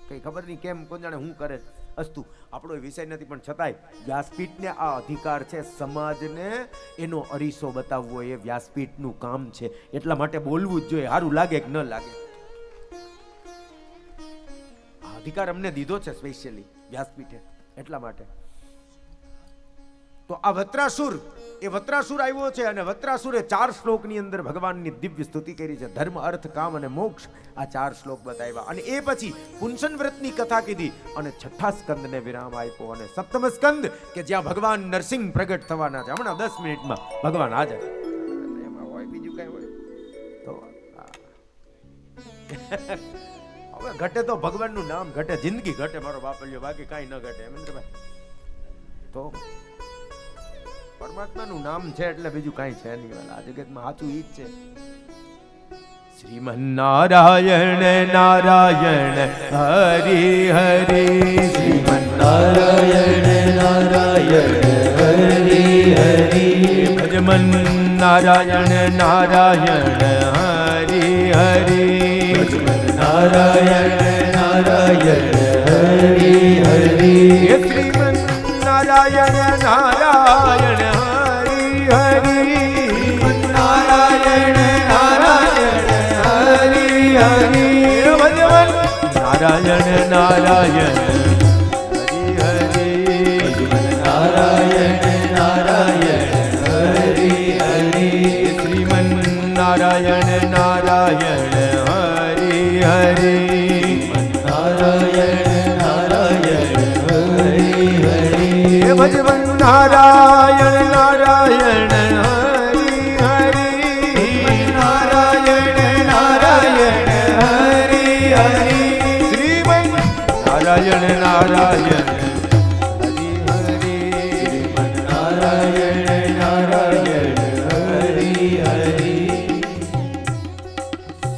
કઈ ખબર નહીં કેમ, કોણ જાણે હું કરે અસ્તુ, આપણો એ વિષય નથી. પણ છતાંય વ્યાસપીઠને આ અધિકાર છે સમાજને એનો અરીસો બતાવવો, એ વ્યાસપીઠનું કામ છે. એટલા માટે બોલવું જ જોઈએ, સારું લાગે કે ન લાગે. આ અધિકાર અમને દીધો છે સ્પેશિયલી વ્યાસપીઠે, એટલા માટે. તો આ વત્રાસુર, એ વત્રાસુર આવ્યો છે અને વત્રાસુરે 4 શ્લોકની અંદર ભગવાનની દિવ્ય સ્તુતિ કરી છે. ધર્મ, અર્થ, કામ અને મોક્ષ, આ 4 શ્લોક બતાવ્યા. અને એ પછી પુંસન વ્રતની કથા કીધી અને 6થા સ્કંદને વિરામ આપ્યો. અને 7મ સ્કંદ કે જ્યાં ભગવાન નરસિંહ પ્રગટ થવાના છે, હમણાં 10 મિનિટમાં ભગવાન હાજર. એમાં હોય બીજું કઈ હોય તો હવે ઘટે તો ભગવાનનું નામ ઘટે, જિંદગી ઘટે મારો બાપલ્યો, બાકી કાંઈ ન ઘટે. હેમેન્દ્રભાઈ તો પરમાત્માનું નામ છે એટલે બીજું કાંઈ છે નહીં. વાલા આ જગતમાં સાચું ઈ જ છે. શ્રીમન નારાયણ નારાયણ હરિ હરિ, શ્રીમન નારાયણ નારાયણ હરિ હરિ, ભજમન નારાયણ નારાયણ હરિ હરિ, ભજમન નારાયણ નારાયણ હરિ હરિ, શ્રીમન નારાયણ નારાયણ હરિ હરિ, નારાયણ નારાયણ હરિ હરિ, ભગવાન નારાયણ નારાયણ હરિ હરિ, નારાયણ નારાયણ હરિ હરિ, શ્રીમન નારાયણ નારાયણ હરિ હરિ, નારાયણ નારાયણ હરિ હરિ, ભજવન નારાયણ નારાયણ હરિ હરિ, નારાયણ નારાયણ હરિ હરિ, શ્રીમન નારાયણ નારાયણ હરિ હરિ, નારાયણ નારાયણ હરિ હરિ,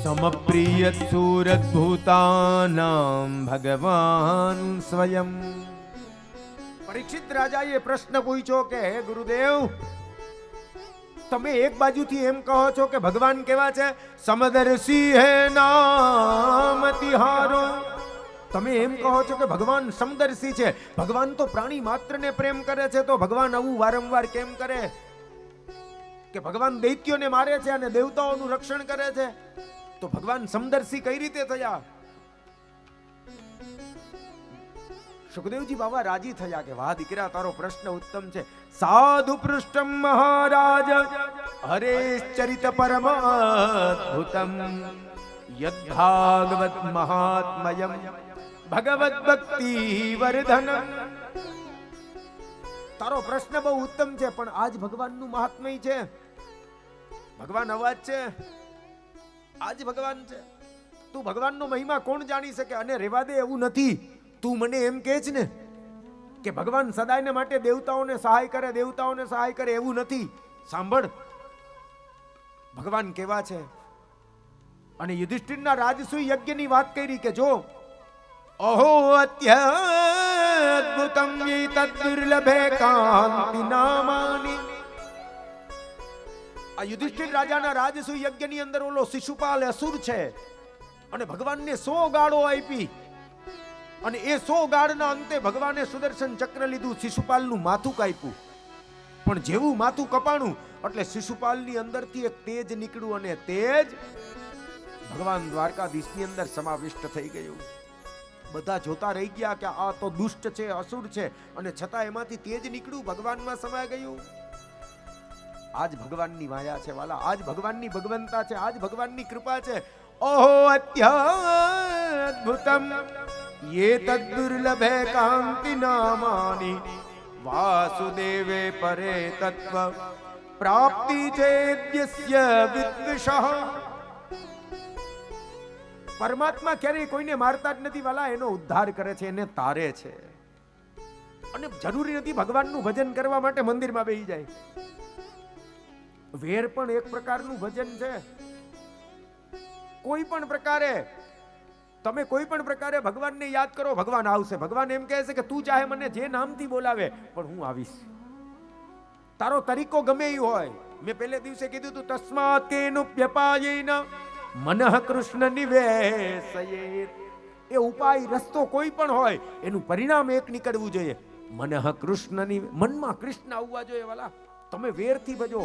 સમપ્રિય સુરત ભૂતાનામ ભગવાન સ્વયં. પરીક્ષિત રાજાએ પ્રશ્ન પૂછ્યો કે હે ગુરુદેવ, તમે એક બાજુથી એમ કહો છો કે ભગવાન કેવા છે, સમદર્શી હે નામ તિહારો. તમે એમ કહો છો કે ભગવાન સમદર્શી છે. ભગવાન તો પ્રાણી માત્રને પ્રેમ કરે છે, તો ભગવાન આવું વારંવાર કેમ કરે કે ભગવાન દૈત્યોને મારે છે અને દેવતાઓનું રક્ષણ કરે છે? તો ભગવાન સમદર્શી કઈ રીતે થયા? સુખદેવજી બાબા રાજી થયા કે વાહ દીકરા, તારો પ્રશ્ન ઉત્તમ છે. સાધુ પૃષ્ઠમ મહારાજ હરેશ ચરિત પરમાદ્ભુતમ યદ્ભાગવત મહાત્મયમ ભગવત ભક્તિ વર્ધનમ. તારો પ્રશ્ન બહુ ઉત્તમ છે, પણ આજ ભગવાનનું મહાત્મય છે. ભગવાન અવાજ છે, આજ ભગવાન છે. તું ભગવાનનો મહિમા કોણ જાણી શકે? અને રેવા દે, એવું નથી. તું મને એમ કહે છે ને કે ભગવાન સદાયને માટે દેવતાઓને સહાય કરે, દેવતાઓને સહાય કરે, એવું નથી. સાંભળ, ભગવાન કેવા છે. અને યુધિષ્ઠિરના રાજસૂય યજ્ઞની વાત કરી કે જો અહો અત્યદ્ભુતમ તદ્દુર્લભે કાંતિ નામાની. આ યુધિષ્ઠિર રાજાના રાજસૂય યજ્ઞની અંદર ઓલો શિશુપાલ અસુર છે અને ભગવાનને 100 ગાળો આપી. અને એ 100 ગાળના અંતે ભગવાને સુદર્શન ચક્ર લીધું, શિશુપાલનું માથું કાપ્યું. પણ જેવું માથું કપાણું એટલે શિશુપાલની અંદરથી એક તેજ નીકળ્યું અને તેજ ભગવાન દ્વારકાધીશની અંદર સમાવિષ્ટ થઈ ગયું. બધા જોતા રહી ગયા કે આ તો દુષ્ટ છે, અસુર છે, અને છતાં એમાંથી તેજ નીકળ્યું, ભગવાનમાં સમાઈ ગયું. આજ ભગવાનની માયા છે વાલા, આજ ભગવાનની ભગવંતા છે, આજ ભગવાનની કૃપા છે. ઓહો અત્યદ્ભુતમ ये तद्दुर्लभे कांति नामानि वासुदेवे परे तत्व प्राप्ति चेद्यस्य विद्विषः. પરમાત્મા ક્યારેય કોઈને મારતા જ નથી વાલા, એનો ઉદ્ધાર કરે છે, એને તારે છે. અને જરૂરી નથી ભગવાનનું ભજન કરવા માટે મંદિરમાં બેસી જાય. વેર પણ એક પ્રકારનું ભજન છે. કોઈ પણ પ્રકારે તમે કોઈ પણ પ્રકારે ભગવાનને યાદ કરો, ભગવાન આવશે. ભગવાન એમ કહે છે કે તું ચાહે મને જે નામથી બોલાવે પણ હું આવીશ. તારો તરીકો ગમે એ હોય. મેં પહેલે દિવસે કીધું તું તસ્માત કેનુપ્યપાયેન મનઃ કૃષ્ણ નિવેશયેત. એ ઉપાય રસ્તો કોઈ પણ હોય એનું પરિણામ એક નીકળવું જોઈએ. મને કૃષ્ણની મનમાં કૃષ્ણ આવવા જોઈએ વાલા. તમે વેરથી ભજો.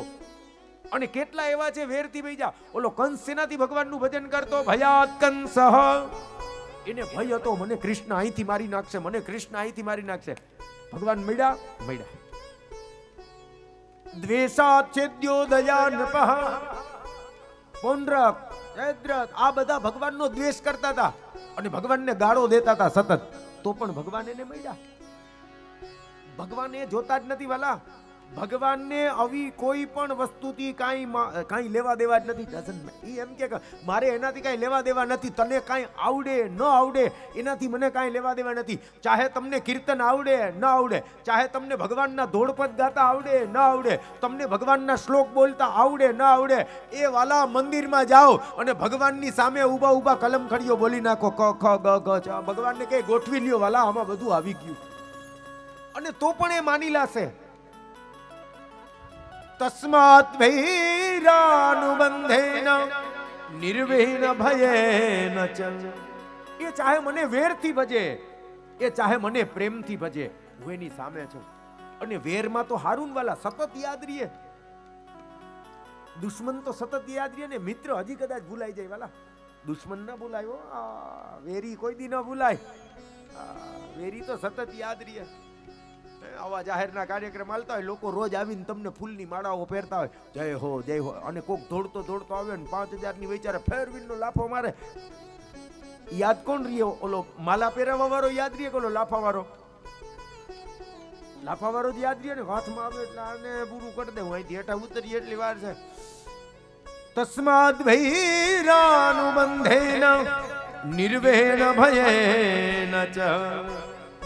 અને કેટલા એવા છે વેરથી ભજા. ઓલો કંસ સેનાથી ભગવાનનું ભજન કરતો, ભયાત કંસ, એને ભય હતો મને કૃષ્ણ અહીંથી મારી નાખશે, મને કૃષ્ણ અહીંથી મારી નાખશે. ભગવાન મળ્યા. દ્વેષાત છેદ્યો દયા નપઃ, પૌંડ્રક, જયદ્રથ, આ બધા ભગવાનનો દ્વેષ કરતા હતા અને ભગવાનને ગાળો દેતા હતા સતત. તો પણ ભગવાન એને મળ્યા. ભગવાન એ જોતા જ નથી વાલા. ભગવાનને આવી કોઈ પણ વસ્તુથી કાંઈ લેવા દેવા જ નથી. એ એમ કે મારે એનાથી કાંઈ લેવા દેવા નથી. તને કાંઈ આવડે ન આવડે એનાથી મને કાંઈ લેવા દેવા નથી. ચાહે તમને કીર્તન આવડે ન આવડે, ચાહે તમને ભગવાનના ધોળપદ ગાતા આવડે ન આવડે, તમને ભગવાનના શ્લોક બોલતા આવડે ન આવડે, એ વાલા મંદિરમાં જાઓ અને ભગવાનની સામે ઊભા ઊભા કલમખડીઓ બોલી નાખો, ક ખ ગ ઘ. ભગવાનને કઈ ગોઠવી લ્યો વાલા, આમાં બધું આવી ગયું. અને તો પણ એ માની લાશે. તસ્માત વૈરાનુબંધેન નિર્વિઘ્ન ભયેન ચ. એ ચાહે મને વેરથી ભજે, એ ચાહે મને પ્રેમથી ભજે, હું એની સામે છું. અને વેરમાં તો હારું વાલા, સતત યાદ રહીએ. દુશ્મન તો સતત યાદ રહીએ ને, મિત્ર હજી કદાચ ભૂલાઈ જાય વાલા. દુશ્મન ના ભૂલાય, વેરી કોઈ દી ન ભૂલાય. વેરી તો સતત યાદ રહીએ. આવા જાહેરના કાર્યક્રમ હાલતા હોય, લોકો રોજ આવીને તમને ફૂલની માળાઓ પહેરતા હોય, જય હો જય હો. અને કોક દોડતો આવે ને 5000 ની વિચારે ફેરવીનો લાફો મારે. યાદ કોણ રહ્યો? ઓલો માલા પહેરાવા વાળો યાદ રહીએ કે ઓલો લાફા વાળો? લાફા વાળો જ યાદ રહીએ ને. હાથમાં આવે એટલે આને પૂરું કરી દે, હું અહીંથી હેઠા ઉતરીએ એટલી વાર છે. તસ્માદ વૈરાનુબંધેન નિર્વેણ ભયેન ચ.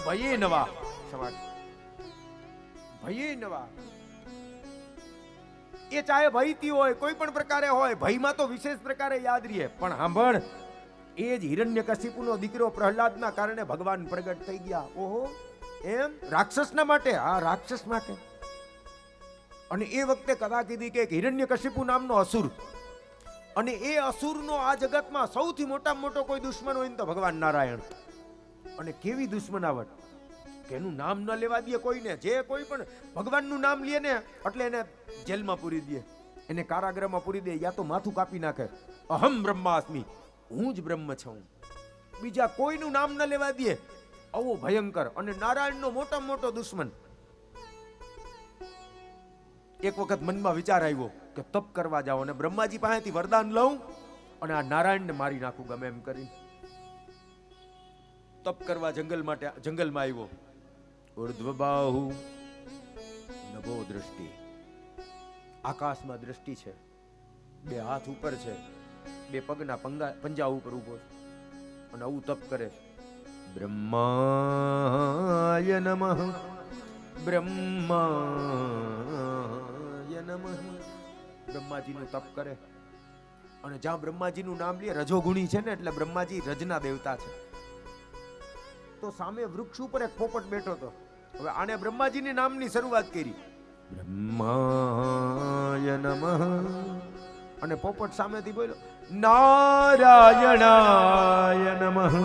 ભયે નવા સમાજ, ભયે નવા. એ ચાહે ભયથી હોય, કોઈ પણ પ્રકારે હોય, ભયમાં તો વિશેષ પ્રકારે યાદ રહીએ. પણ સાંભળ, એ જ હિરણ્યકશિપુનો દીકરો પ્રહલાદના કારણે ભગવાન પ્રગટ થઈ ગયા. ઓહો, એમ રાક્ષસના માટે? હા, રાક્ષસ માટે. અને એ વખતે કથા કીધી કે હિરણ્યકશિપુ નામનો અસુર, અને એ અસુરનો આ જગતમાં સૌથી મોટામાં મોટો કોઈ દુશ્મન હોય ને તો ભગવાન નારાયણ. અને કેવી દુશ્મનાવટ કે એનું નામ ન લેવા દે કોઈને. જે કોઈ પણ ભગવાનનું નામ લે ને એટલે એને જેલમાં પૂરી દે, એને કારાગૃહમાં પૂરી દે, યા તો માથું કાપી નાખે. અહમ બ્રહ્માસ્મિ, હું જ બ્રહ્મ છું. બીજા કોઈનું નામ ન લેવા દે. આવો ભયંકર અને નારાયણનો મોટામાં મોટો દુશ્મન. એક વખત મનમાં વિચાર આવ્યો કે તપ કરવા જાઓ અને બ્રહ્માજી પાસેથી વરદાન લઉં અને આ નારાયણને મારી નાખું ગમે એમ કરી. તપ કરવા જંગલમાં આવ્યો. ઉર્ધ્વબાહુ નભો દ્રષ્ટિ, આકાશમાં દ્રષ્ટિ છે, બે હાથ ઉપર છે, બે પગના પંજા ઉપર ઉભો છે અને આવું તપ કરે. બ્રહ્માય નમઃ, બ્રહ્માય નમઃ. બ્રહ્માજીનું તપ કરે. અને જ્યાં બ્રહ્માજીનું નામ લે, રજોગુણી છે ને એટલે બ્રહ્માજી રજના દેવતા છે. તો સામે વૃક્ષ ઉપર એક પોપટ બેઠો હતો. હવે આને બ્રહ્માજીની નામની શરૂઆત કરી, બ્રહ્માય નમઃ. અને પોપટ સામેથી બોલ્યો નારાયણાય નમઃ.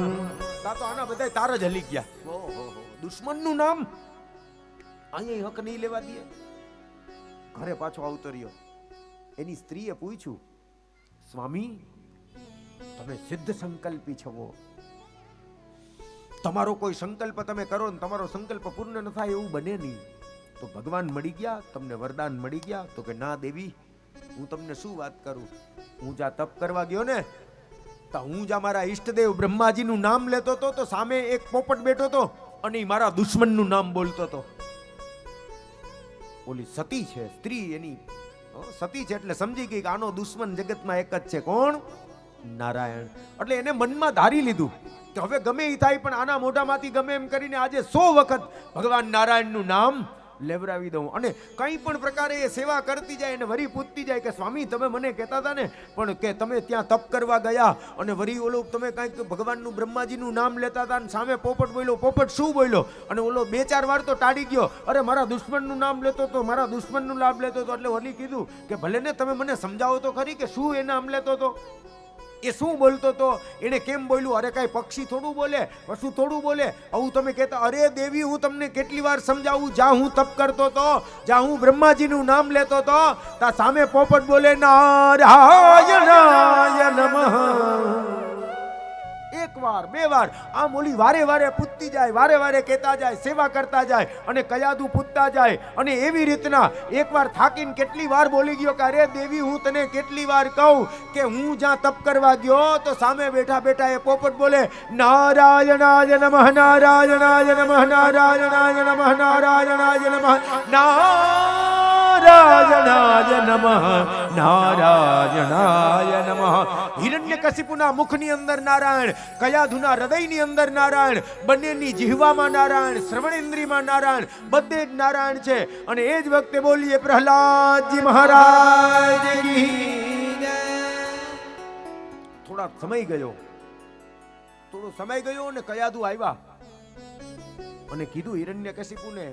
તો આના બધા તાર જ હલી ગયા. ઓહો, દુશ્મનનું નામ અહીંયા હક નહીં લેવા દે. ઘરે પાછો આવતો રહ્યો. એની સ્ત્રીએ પૂછ્યું, સ્વામી તમે સિદ્ધ સંકલ્પી છો, તમારો કોઈ સંકલ્પ તમે કરો ને તમારો સંકલ્પ પૂર્ણ ન થાય એવું બને નહીં. તો ભગવાન મળી ગયા, તમને વરદાન મળી ગયા? તો કે ના દેવી, હું તમને શું વાત કરું. હું જ્યાં તપ કરવા ગયો ને, તો હું જ્યાં મારા ઈષ્ટદેવ બ્રહ્માજીનું નામ લેતો હતો તો સામે એક પોપટ બેઠો હતો અને મારા દુશ્મનનું નામ બોલતો હતો. ઓલી સતી છે, સ્ત્રી એની સતી છે એટલે સમજી ગઈ કે આનો દુશ્મન જગતમાં એક જ છે. કોણ? નારાયણ. એટલે એને મનમાં ધારી લીધું કે હવે ગમે એ થાય પણ આના મોઢામાંથી ગમે એમ કરીને આજે 100 વખત ભગવાન નારાયણનું નામ લેવરાવી દઉં. અને કંઈ પણ પ્રકારે એ સેવા કરતી જાય અને વરી પૂછતી જાય કે સ્વામી તમે મને કહેતા હતા ને પણ કે તમે ત્યાં તપ કરવા ગયા અને વરી ઓલો તમે કંઈક ભગવાનનું બ્રહ્માજીનું નામ લેતા હતા અને સામે પોપટ બોલ્યો. પોપટ શું બોલ્યો? અને ઓલો 2-4 વાર તો ટાળી ગયો. અરે મારા દુશ્મનનું નામ લેતો હતો, મારા દુશ્મનનું નામ લેતો હતો. એટલે ઓલી કીધું કે ભલે ને તમે મને સમજાવો તો ખરી કે શું એ નામ લેતો હતો. એ શું બોલતો તો, એને કેમ બોલ્યું? અરે કાંઈ પક્ષી થોડું બોલે, પશુ થોડું બોલે. આવું તમે કહેતા. અરે દેવી, હું તમને કેટલી વાર સમજાવું, જ્યાં હું તપ કરતો તો, જ્યાં હું બ્રહ્માજીનું નામ લેતો તો, ત્યાં સામે પોપટ બોલે નારાયણાય નમઃ. એક વાર, બે વાર, આમ ઓલી વારે વારે પૂછતી જાય, વારે વારે કહેતા જાય, સેવા કરતા જાય અને કયાદુ પૂછતા જાય. અને એવી રીતના એકવાર થાકીને કેટલી વાર બોલી ગયો કે અરે દેવી, હું તને કેટલી વાર કહું કે હું જ્યાં તપ કરવા ગયો તો સામે બેઠા બેઠા એ પોપટ બોલે નારાયણાય નમઃ, નારાયણાય નમઃ, નારાયણાય નમઃ, નારાયણાય નમઃ, નારાયણાય નમઃ, નારાયણાય નમઃ. હિરણ્યકશિપુના મુખની અંદર નારાયણ, કયાધુના હૃદયની અંદર નારાયણ, બંનેની જીહવામાં નારાયણ, શ્રવણેન્દ્રિયમાં નારાયણ, બધે જ નારાયણ છે. અને એ જ વખતે બોલીએ પ્રહલાદજી મહારાજ કી જય. થોડો સમય ગયો અને કયાધુ આવ્યા અને કીધું હિરણ્યકશિપુને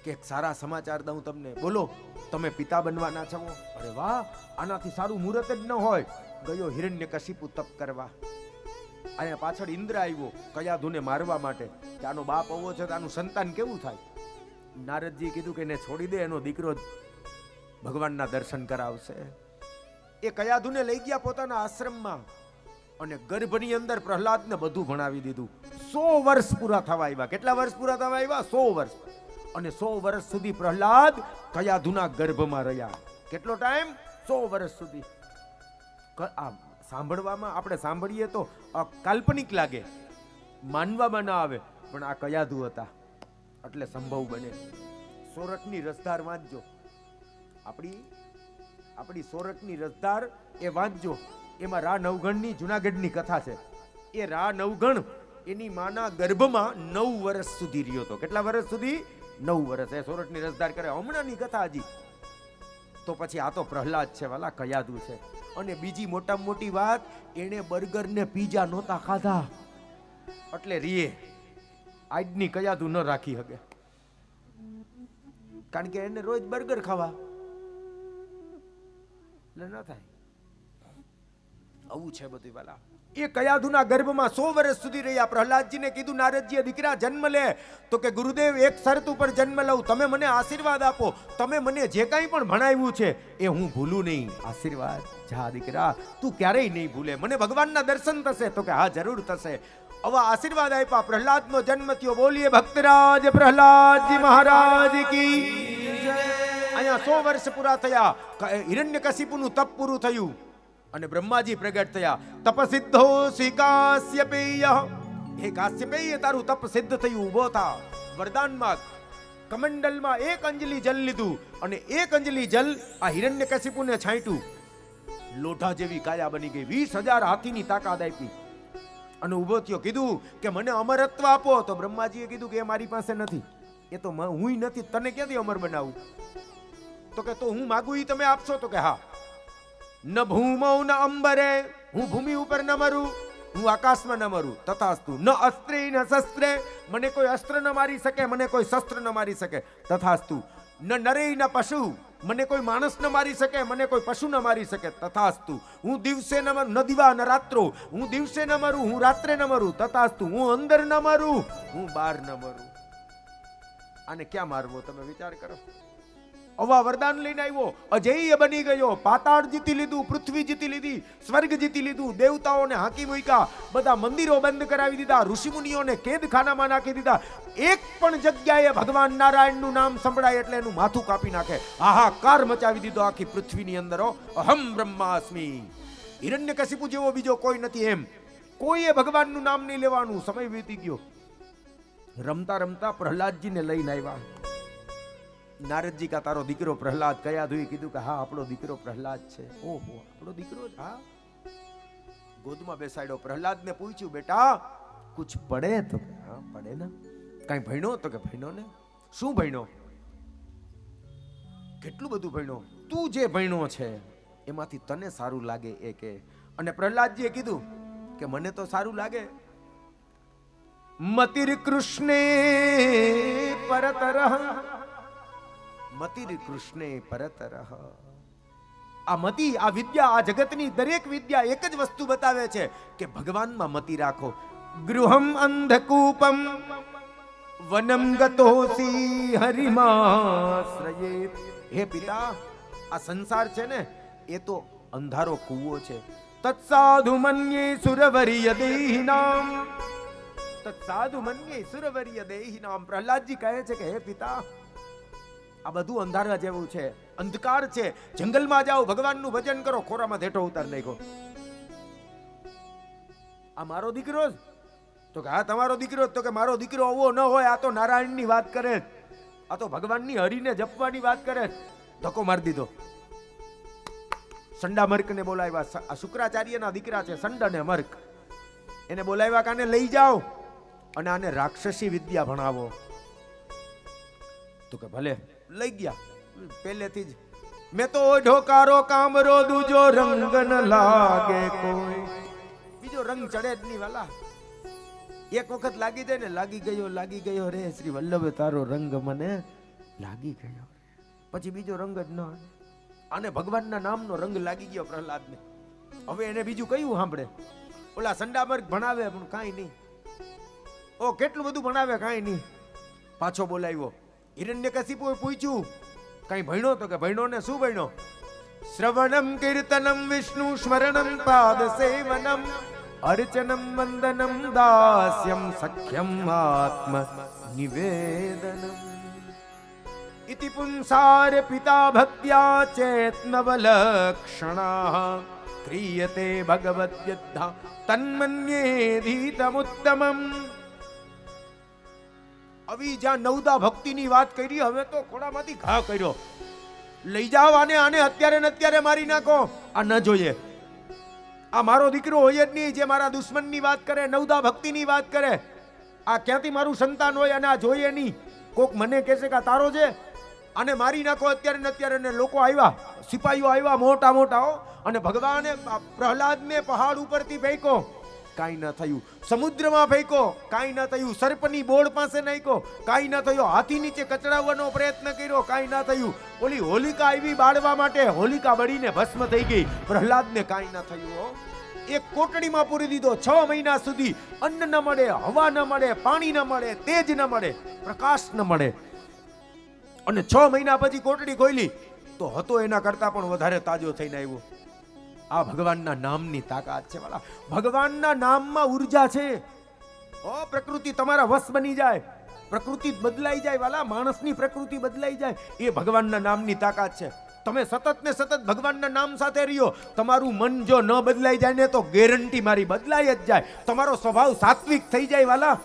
કે સારા સમાચાર દઉં તમને, બોલો તમે પિતા બનવાના છો. અરે વાહ, આનાથી સારું મુહૂર્ત જ ન હોય. ગયો હિરણ્યકશિપુ તપ કરવા. અહીંયા પાછળ ઇન્દ્ર આવ્યો કયાધુને મારવા માટે કે આનો બાપ આવો છે તો આનું સંતાન કેવું થાય. નારદજી કીધું કે એને છોડી દે, એનો દીકરો ભગવાનના દર્શન કરાવશે. એ કયાધુને લઈ ગયા પોતાના આશ્રમમાં અને ગર્ભની અંદર પ્રહલાદને બધું ભણાવી દીધું. 100 વર્ષ પૂરા થવા આવ્યા. કેટલા વર્ષ પૂરા થવા આવ્યા? 100 વર્ષ. અને 100 વર્ષ સુધી પ્રહલાદ કયાધુના ગર્ભમાં રહ્યા. કેટલો ટાઈમ? 100 વર્ષ સુધી. સાંભળવામાં આપણે સાંભળીએ તો કાલ્પનિક લાગે, માનવામાં ના આવે, પણ આ કયાધુ હતા એટલે સંભવ બને. સોરઠની રસધાર વાંચજો, આપણી સોરઠની રસધાર એ વાંચજો. એમાં રા નવગણની જુનાગઢની કથા છે. એ રા નવગણ એની માના ગર્ભમાં 9 વર્ષ સુધી રહ્યો હતો. કેટલા વર્ષ સુધી? 9 વર્ષ. એ સોરઠની રસધાર કરે હમણાંની કથા હજી. તો પછી આ તો પ્રહલાદ છે, વાલા કયાધુ છે. અને બીજી મોટામાં મોટી વાત, એને બર્ગર ને પીઝા નહોતા ખાધા એટલે રીએ. આજની કયાધુ ન રાખી શકે, કારણ કે એને રોજ બર્ગર ખાવા એટલે ન થાય. આવું છે બધું વાલા. એ કયાધુના ગર્ભમાં 100 વર્ષ સુધી રહ્યા. પ્રહલાદજીને કીધું નારદજીએ દીકરા જન્મ લે. તો કે ગુરુદેવ, એક શરત ઉપર જન્મ લઉં, તમે મને આશીર્વાદ આપો. તમે મને જે કાંઈ પણ ભણાવ્યું છે એ હું ભૂલું નહીં. આશીર્વાદ? જા દીકરા, તું ક્યારેય નહીં ભૂલે. મને ભગવાનના દર્શન થશે? તો કે હા, જરૂર થશે. આવા આશીર્વાદ આપ્યા. પ્રહલાદનો જન્મ થયો. બોલીએ ભક્તરાજ પ્રહલાદજી મહારાજ કી જય. અહીંયા 100 વર્ષ પૂરા થયા. હિરણ્યકશિપુનું તપ પૂરું થયું અને બ્રહ્માજી પ્રગટ થયા. તપસિદ્ધો શ્રી કાશ્યપેય. હે કાશ્યપેય, તારું તપ સિદ્ધ થયું, ઊભો થા. વરદાન માંગ. કમંડલમાં 1 અંજલિ જલ લીધું અને 1 અંજલિ જલ આ હિરણ્યકશિપુને છાંટ્યું. લોઢા જેવી કાયા બની ગઈ. 20,000 હાથીની તાકાત આપી અને ઊભો થયો. કીધું કે મને અમરત્વ આપો. તો બ્રહ્માજીએ કીધું કે એ મારી પાસે નથી, એ તો હું નથી, તને ક્યાંથી અમર બનાવું? તો કે તો હું માગું ઈ તમે આપશો? તો કે હા. ન ભૂમૌ ન અંબરે, હું ભૂમિ ઉપર ન મરું, હું આકાશમાં ન મરું. તથાસ્તુ. ન અસ્ત્રે ન શસ્ત્રે, મને કોઈ અસ્ત્ર ન મારી શકે, મને કોઈ શસ્ત્ર ન મારી શકે. તથાસ્તુ. ન નરે ન પશુ, મને કોઈ માણસ ન મારી શકે, મને કોઈ પશુ ન મારી શકે. તથાસ્તુ. હું દિવસે ન મરું, ન દિવા ન રાત્રો, હું દિવસે ન મરું, હું રાત્રે ન મરું. તથાસ્તુ. હું અંદર ન મરું, હું બહાર ન મરું. આને ક્યાં મારવો? તમે વિચાર કરો. અવા વરદાન લઈને આવ્યો, અજેય બની ગયો. પાતાળ જીતી લીધું, પૃથ્વી જીતી લીધી, સ્વર્ગ જીતી લીધું, દેવતાઓને હાંકી મૂક્યા, બધા મંદિરો બંધ કરાવી દીધા, ઋષિમુનિઓને કેદખાનામાં નાખી દીધા. એક પણ જગ્યાએ ભગવાન નારાયણનું નામ સંભળાય એટલે એનું માથું કાપી નાખે. હાહાકાર મચાવી દીધો આખી પૃથ્વીની અંદર. અહમ બ્રહ્માસ્મિ. હિરણ્યકશિપુ જેવો બીજો કોઈ નથી. એમ કોઈએ ભગવાનનું નામ નહીં લેવાનું. સમય વીતી ગયો. રમતા રમતા પ્રહલાદજીને લઈને આવ્યા. નારદજી કા તારો દીકરો પ્રહલાદ? કયાધુએ કીધું કે હા, આપણો દીકરો પ્રહલાદ છે. ઓહો, આપણો દીકરો જ? હા. ગોદમાં બેસાડ્યો. પ્રહલાદને પૂછ્યું, બેટા કુછ પડે? તો કે હા, પડે ને. કાંઈ ભણ્યો? તો કે ભણ્યો ને. શું ભણ્યો? કેટલું બધું ભણ્યો. તું જે ભણ્યો છે એમાંથી તને સારું લાગે એ કે. અને પ્રહલાદજીએ કીધું કે મને તો સારું લાગે. મતિર કૃષ્ણે પરતરહ, મતિર કૃષ્ણે પરતરહ. આ મતિ, આ વિદ્યા, આ જગતની દરેક વિદ્યા એક જ વસ્તુ બતાવે છે કે ભગવાનમાં મતિ રાખો. ગૃહમ અંધકૂપમ વનમ ગતોસી હરિમાશ્રયે. હે પિતા, આ સંસાર છે ને એ તો અંધારો કૂવો છે. તત્સાધુ મન્યે સુરવરીય દેહિનામ, તત્સાધુ મન્યે સુરવરીય દેહિનામ. પ્રહલાદજી કહે છે કે હે પિતા, આ બધું અંધારા જેવું છે, અંધકાર છે. જંગલમાં જાઓ, ભગવાનનું ભજન કરો. ખોરામાં ધેઠો ઉતાર નાખો. આ મારો દીકરો જ? તો કે હા તમારો દીકરો જ. તો કે મારો દીકરો આવો ન હોય, આ તો નારાયણની વાત કરે, આ તો ભગવાનની હરિને જપવાની વાત કરે. ધક્કો મારી દીધો. સંડા મર્કને બોલાવ્યા. આ શુક્રાચાર્યના દીકરા છે, સંડ અને મર્ક. એને બોલાવ્યા કે આને લઈ જાઓ અને આને રાક્ષસી વિદ્યા ભણાવો. તો કે ભલે. લઈ ગયા. પહેલેથી જ મેં તો ઢોકારો કામરો દૂજો રંગ ન લાગે કોઈ. બીજો રંગ ચડે જ નહીં વાલા. એક વખત લાગી જાય ને, લાગી ગયો રે શ્રી વલ્લભ તારો રંગ મને લાગી ગયો. પછી બીજો રંગ જ ન. આને ભગવાનના નામનો રંગ લાગી ગયો પ્રહલાદને. હવે એને બીજું કયું સાંભળે? ઓલા સંડામર્ક ભણાવે પણ કાંઈ નહીં. ઓ કેટલું બધું ભણાવે, કાંઈ નહીં. પાછો બોલાવ્યો. હિરણ્યકશિપુએ પૂછ્યું કઈ ભણ્યો? તો કે ભણ્યો ને. શું ભણ્યો? શ્રવણમ કીર્તનમ વિષ્ણુ સ્મરણમ પાદ સેવનમ અર્ચનમ વંદનમ દાસ્યમ સખ્યમ આત્મ નિવેદનમ ઇતિ પુંસાર પિતા ભક્ત્યા ચેતનવલક્ષણા ક્રિયતે ભગવદ્યદ્ધા તન્મન્યેધીતમુત્તમમ. આવી જ્યાં નવદા ભક્તિની વાત કરી, હવે તો ખોડામાંથી ઘા કર્યો. લઈ જાઓ આને અત્યારે ને અત્યારે મારી નાખો. આ ન જોઈએ. આ મારો દીકરો હોય જ નહીં જે મારા દુશ્મનની વાત કરે, નવદા ભક્તિની વાત કરે. આ ક્યાંથી મારું સંતાન હોય? અને આ જોઈએ નહીં. કોક મને કહેશે કે તારો છે, આને મારી નાખો અત્યારે ને અત્યારે. ને લોકો આવ્યા, સિપાહીઓ આવ્યા મોટા મોટા, અને ભગવાને પ્રહલાદને પહાડ ઉપરથી ફેંકો, કાંઈ ન થયું. સમુદ્રમાં ફેંકો, કાંઈ ન થયું. સર્પની બોળ પાસે નાખ્યો, કાંઈ ન થયું. હાથી નીચે કચડાવવાનો પ્રયત્ન કર્યો, કાંઈ ન થયું. ઓલી હોલિકા આવી બાળવા માટે, હોલિકા બળીને ભસ્મ થઈ ગઈ. પ્રહલાદને કાંઈ ન થયું. એક કોટડીમાં પૂરી દીધો. 6 મહિના સુધી અન્ન ન મળે, હવા ન મળે, પાણી ન મળે, તેજ ન મળે, પ્રકાશ ન મળે. અને 6 મહિના પછી કોટડી ખોલી તો હતો એના કરતા પણ વધારે તાજો થઈને આવ્યો. આ ભગવાનના નામની તાકાત છે વાલા. ભગવાનના નામમાં ઉર્જા છે. ઓ પ્રકૃતિ તમારા વશ બની જાય, પ્રકૃતિ બદલાઈ જાય વાલા. માણસની પ્રકૃતિ બદલાઈ જાય, એ ભગવાનના નામની તાકાત છે. તમે સતત ને સતત ભગવાનના નામ સાથે રહ્યો, તમારું મન જો ન બદલાઈ જાય ને તો ગેરંટી મારી બદલાઈ જ જાય. તમારો સ્વભાવ સાત્વિક થઈ જાય વાલા.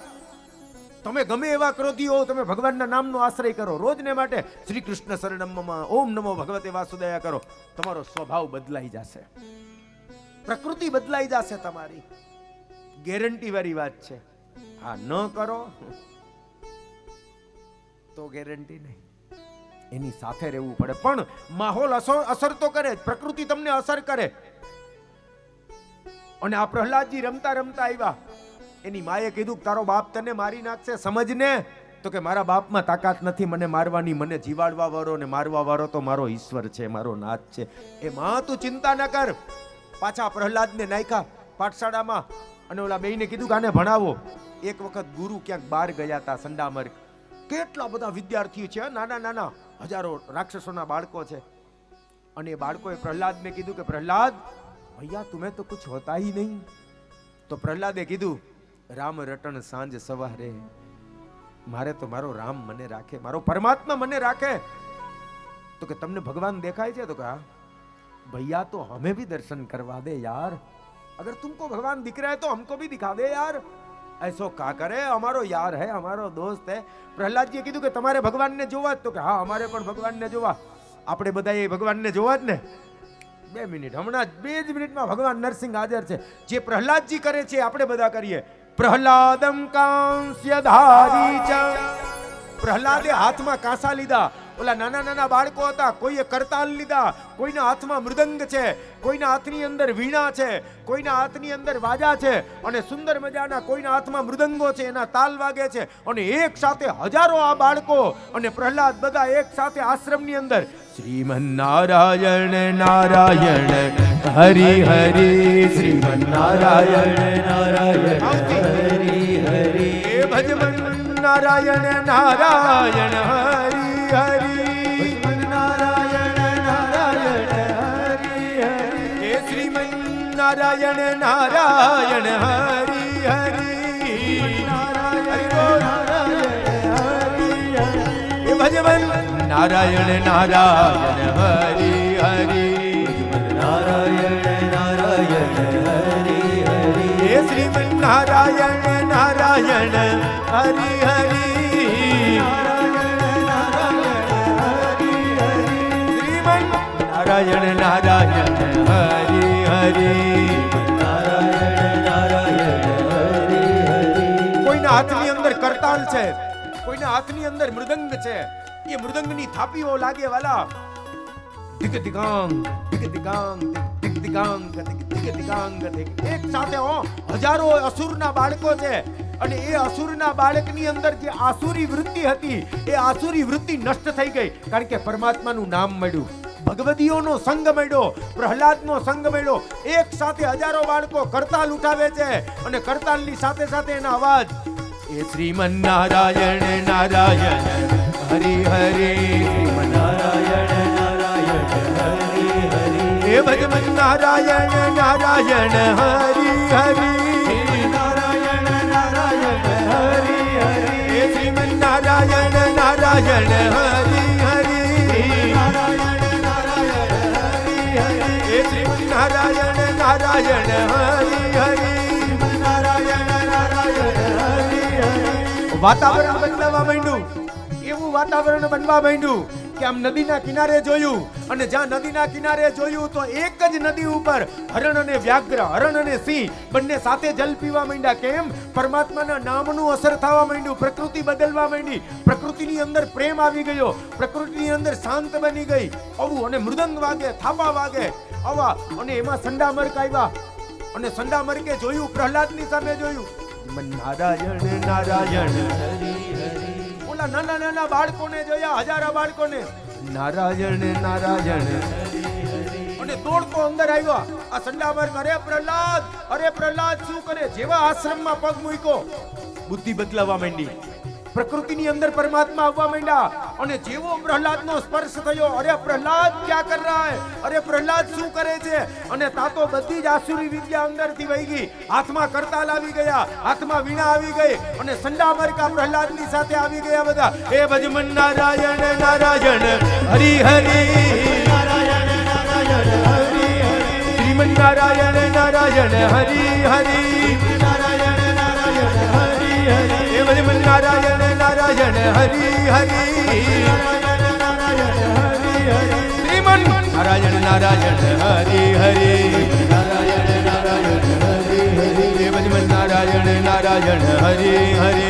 તમે ગમે એવા ક્રોધી હો, તમે ભગવાનના નામનો આશ્રય કરો રોજને માટે. શ્રી કૃષ્ણ શરણમ ઓમ નમો ભગવતે વાસુદેવાય કરો. તમારો સ્વભાવ બદલાઈ જશે, પ્રકૃતિ બદલાઈ જશે તમારી. ગેરંટી વાળી વાત છે. હા, ન કરો તો ગેરંટી નહીં. એની સાથે રહેવું પડે. પણ માહોલ અસર તો કરે, પ્રકૃતિ તમને અસર કરે. અને આ પ્રહલાદજી રમતા રમતા આવ્યા. એની માએ કીધું તારો બાપ તને મારી નાખશે, સમજને. તો કે મારા બાપમાં તાકાત નથી મને મારવાની. મને જીવાડવા વાળો ને મારવા વાળો તો મારો ઈશ્વર છે, મારો નાથ છે. એ માં તું ચિંતા ન કર. પાછા પ્રહલાદને નાખ્યા પાઠશાળામાં. અને ઓલા બેયને કીધું કે આને ભણાવો. એક વખત ગુરુ ક્યાંક બહાર ગયા હતા, સંડામર્ક. કેટલા બધા વિદ્યાર્થીઓ છે, નાના નાના હજારો રાક્ષસોના બાળકો છે. અને એ બાળકોએ પ્રહલાદને કીધું કે પ્રહલાદ ભૈયા તુમે તો કુછ હોતા ही नहीं. તો પ્રહલાદે કીધું રામ રટણ સાંજ સવારે, મારે તો મારો રામ મને રાખે, મારો પરમાત્મા મને રાખે. તો કે તમને ભગવાન દેખાય છે? તો કે હા. भैया तो हमें भी दर्शन करवा दे यार, अगर तुमको भगवान दिख रहा है तो हमको भी दिखा दे यार. ऐसो का करे, हमारो यार है, हमारो दोस्त है. પ્રહલાદજીએ કીધું કે તમારે ભગવાનને જોવા જ? તો કે હા અમારે પણ ભગવાનને જોવા. આપણે બધા એ ભગવાનને જોવા જ ને. 2 મિનિટ, હમણાં 2 જ મિનિટમાં ભગવાન નરસિંહ હાજર છે. જે પ્રહલાદજી કરે છે આપણે બધા કરીએ. પ્રહલાદમ કાંસ્ય ધારી ચ. પ્રહલાદે હાથમાં કાંસા લીધા. ઓલા નાના નાના બાળકો હતા, કોઈએ કરતાલ લીધા, કોઈના હાથમાં મૃદંગ છે, કોઈના હાથની અંદર વીણા છે, કોઈના હાથની અંદર વાજા છે. અને સુંદર મજાના કોઈના હાથમાં મૃદંગો છે, એના તાલ વાગે છે. અને એક સાથે હજારો આ બાળકો અને પ્રહલાદ બધા એક સાથે આશ્રમની અંદર શ્રીમન્નારાયણ નારાયણ હરિ હરિ શ્રીમન્નારાયણ નારાયણ હરિ હરિ ભજમન નારાયણ નારાયણ હરિ હરિ ભજમન નારાયણ નારાયણ હરિ હરિ હે શ્રીમન્નારાયણ નારાયણ હરિ હરિ ભજમન નારાયણ નારાયણ હરિ હરિ નારાયણ નારાયણ હરિ હરિ હે શ્રીમન નારાયણ નારાયણ હરિ હરિ શ્રીમન નારાયણ નારાયણ હરિ હરિ નારાયણ નારાયણ હરિ હરિ કોઈના હાથની અંદર કરતાલ છે, કોઈના હાથની અંદર મૃદંગ છે. એ મૃદંગની થાપીઓ લાગે વાલા દિગ દિગાંગ દિગ દિગાંગ દિગ દિગાંગ દિગ દિગાંગ એક સાથે હજારો અસુરના બાળકો છે અને એ અસુરના બાળકની અંદર જે આસુરી વૃત્તિ હતી એ આસુરી વૃત્તિ નષ્ટ થઈ ગઈ કારણ કે પરમાત્માનું નામ મળ્યું, ભગવદીઓનો સંગ મળ્યો, પ્રહલાદનો સંગ મળ્યો. એક સાથે હજારો બાળકો કરતાલ ઉઠાવે છે અને કરતાલની સાથે સાથે એના અવાજ એ શ્રીમન નારાયણ નારાયણ હરિ હરિ નારાયણ નારાયણ હરિ હરિ હે ભજમન નારાયણ નારાયણ હરિ હરિ નારાયણ નારાયણ હરિ હરિ હે શ્રીમન નારાયણ નારાયણ હરિ હરિ નારાયણ નારાયણ હરિ હરિ હે શ્રીમન નારાયણ નારાયણ હરિ હરિ નારાયણ નારાયણ હરિ હરિ વાતાવરણ બદલાવા માંડ્યું, એવું વાતાવરણ બનવા માંડ્યું કે આમ નદીના કિનારે જોયું અને જ્યાં નદીના કિનારે જોયું તો એક જ નદી ઉપર હરણ અને વ્યાઘ્ર, હરણ અને સિંહ બંને સાથે જલ પીવા માંડ્યા. કેમ? પરમાત્માના નામનું અસર થવા માંડ્યું, પ્રકૃતિ બદલવા માંડી, પ્રકૃતિની અંદર પ્રેમ આવી ગયો, પ્રકૃતિની અંદર શાંત બની ગઈ. આવું અને મૃદંગ વાગે, થાપા વાગે આવા અને એમાં સંડામર્ક આવ્યા અને સંડામર્કે જોયું, પ્રહલાદની સામે જોયું નારાયણ નારાયણ ઓલા નાના નાના બાળકોને જોયા, હજારો બાળકોને નારાયણ નારાયણ અને દોડતો અંદર આવ્યા આ સંડામર્ક. અરે પ્રહલાદ શું કરે? જેવા આશ્રમમાં પગ મૂક્યો બુદ્ધિ બદલાવા માંડી, પ્રકૃતિની અંદર પરમાત્મા આવવા માંડ્યા અને જેવો પ્રહલાદનો સ્પર્શ થયો, અરે પ્રહલાદ ક્યાં કર રહા હે? અરે પ્રહલાદ શું કરે છે? અને તાતો બધી જ આસુરી વિદ્યા અંદરથી વહી ગઈ, હાથમાં કરતાલ આવી ગયા, હાથમાં વીણા આવી ગઈ અને સંડામરકા પ્રહલાદની સાથે આવી ગયા બધા. હે ભજમન નારાયણ નારાયણ હરિ હરિ નારાયણ નારાયણ હરિ હરિ શ્રીમન નારાયણ નારાયણ હરિ હરિ નારાયણ નારાયણ હરિ હરિ હે ભજમન નારાયણ નારાયણ હરિ હરિ શ્રીમન નારાયણ નારાયણ હરિ હરિ નારાયણ નારાયણ હરિ હરિ હે ભજમન નારાયણ નારાયણ હરિ હરિ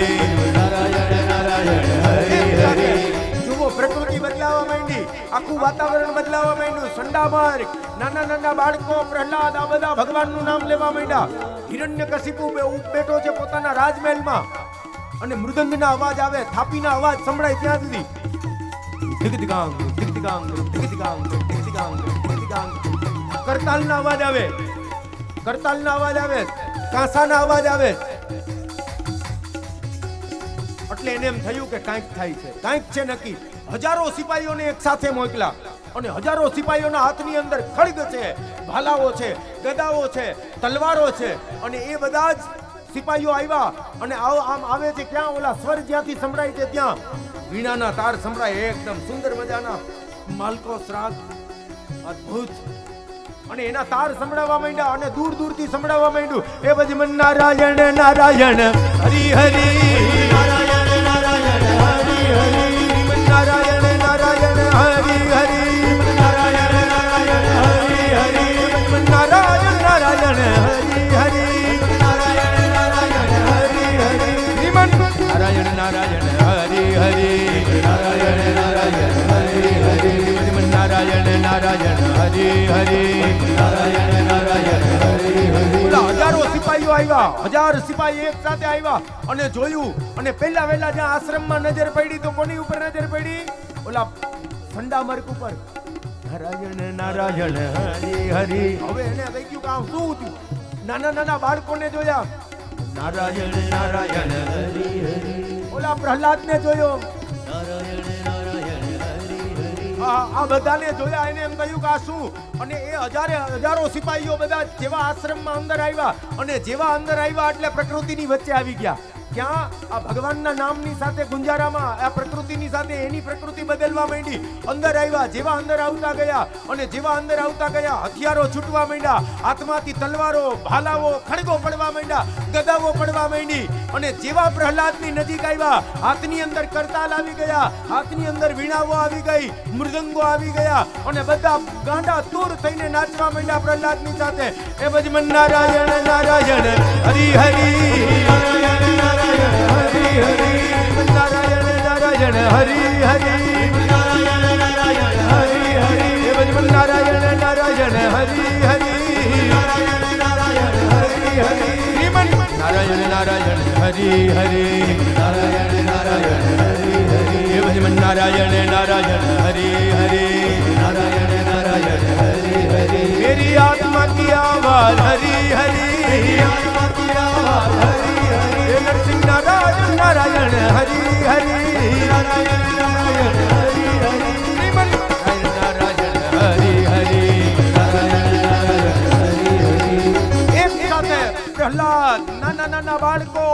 નારાયણ નારાયણ હરિ હરિ. જુઓ, પ્રકૃતિ બદલાવા માંડી, આખું વાતાવરણ બદલાવા માંડ્યું. સંડામાર્ગ, નાના નાના બાળકો, પ્રહલાદ આ બધા ભગવાનનું નામ લેવા માંડ્યા. હિરણ્યકશિપુ બેઠો છે પોતાના રાજમહેલમાં અને મૃદંગના અવાજ આવે, થાપીના અવાજ સંભળાય ત્યાં સુધી દિગદિગાંગ દિગદિગાંગ દિગદિગાંગ દિગદિગાંગ દિગદિગાંગ કરતાલના અવાજ આવે, કરતાલના અવાજ આવે, કાંસાના અવાજ આવે. એટલે એને એમ થયું કે કાંઈક થાય છે, કાંઈક છે નક્કી. હજારો સિપાહીઓને એક સાથે મોકલા અને હજારો સિપાહીઓના હાથની અંદર ખડગ છે, ભાલાઓ છે, ગદાઓ છે, તલવારો છે અને એ બધા જ સિપાહીઓ આવ્યા અને આમ આવે છે. ક્યાં? ઓલા સ્વર જ્યાંથી સંભળાય છે ત્યાં વીણાના તાર સંભળાય, એકદમ સુંદર મજાના માલકો શ્રાદ્ધ, અદ્ભુત. અને એના તાર સંભળાવવા માંડ્યા અને દૂર દૂરથી સંભળાવવા માંડ્યું. એ ભજમન નારાયણ નારાયણ હરિ હરિ નારાયણ નારાયણ હરિ હરિ નારાયણ નારાયણ હરિ હરિ નારાયણ નારાયણ હરિ હરિ નારાયણ નારાયણ હરિ હરિ નારાયણ નારાયણ હરિ હરિ નારાયણ નારાયણ હરિ હરિ નારાયણ નારાયણ હરિ હરિ નારાયણ નારાયણ હરિ હરિ નારાયણ નારાયણ હરિ હરિ. હજારો સિપાહીઓ આવ્યા, 1000 સિપાહી એક સાથે આવ્યા અને જોયું અને પહેલા વહેલા જ્યાં આશ્રમમાં નજર પડી તો કોની ઉપર નજર પડી? ઓલા સંડામર્ક ઉપર નારાયણ નારાયણ હરી હરી. હવે એને થઈ ગયું કે આ શું થયું? નાના નાના બાળકોને જોયા નારાયણ નારાયણ હરી હરી. ઓલા પ્રહલાદને જોયો નારાયણ નારાયણ હરી હરી. આ બધાને જોયા, એને એમ કહ્યું કે આ શું? અને એ હજારો સિપાહીઓ બધા જેવા આશ્રમમાં અંદર આવ્યા અને જેવા અંદર આવ્યા એટલે પ્રકૃતિની વચ્ચે આવી ગયા. ક્યાં? આ ભગવાનના નામની સાથે ગુંજારામાં આ પ્રકૃતિની સાથે એની પ્રકૃતિ બદલવા માંડી. અંદર આવ્યા, જેવા અંદર આવતા ગયા અને જેવા અંદર આવતા ગયા હથિયારો છૂટવા માંડ્યા. હાથમાંથી તલવારો, ભાલાઓ, ખડગો પડવા માંડ્યા, ગદાઓ પડવા માંડી. અને જેવા પ્રહલાદની નજીક આવ્યા હાથની અંદર કરતાલ આવી ગયા, હાથની અંદર વીણાઓ આવી ગઈ, મૃદંગો આવી ગયા અને બધા ગાંડા તૂર થઈને નાચવા માંડ્યા પ્રહલાદની સાથે. એ ભજમન નારાયણ નારાયણ હરી હરી. હરી હરી નારાયણ નારાયણ હરી હરી. નારાયણ નારાયણ હરી હરી. હે ભજમન નારાયણ નારાયણ હરી હરી. નારાયણ નારાયણ હરી હરી. શ્રીમન નારાયણ નારાયણ હરી હરી. નારાયણ નારાયણ હરી હરી. હે ભજમન નારાયણ નારાયણ હરી હરી. નારાયણ નારાયણ હરી હરી. મેરી આત્મા की आवाज हरी हरी. आत्मा की आवाज हरी हरी. नरसिंह नारायण नारायण हरी हरी. नारायण नारायण हरी हरी. श्रीमन नारायण हरी हरी. नारायण नारायण हरी हरी. એક સાથે પ્રહલાદ, નાના નાના બાળકો,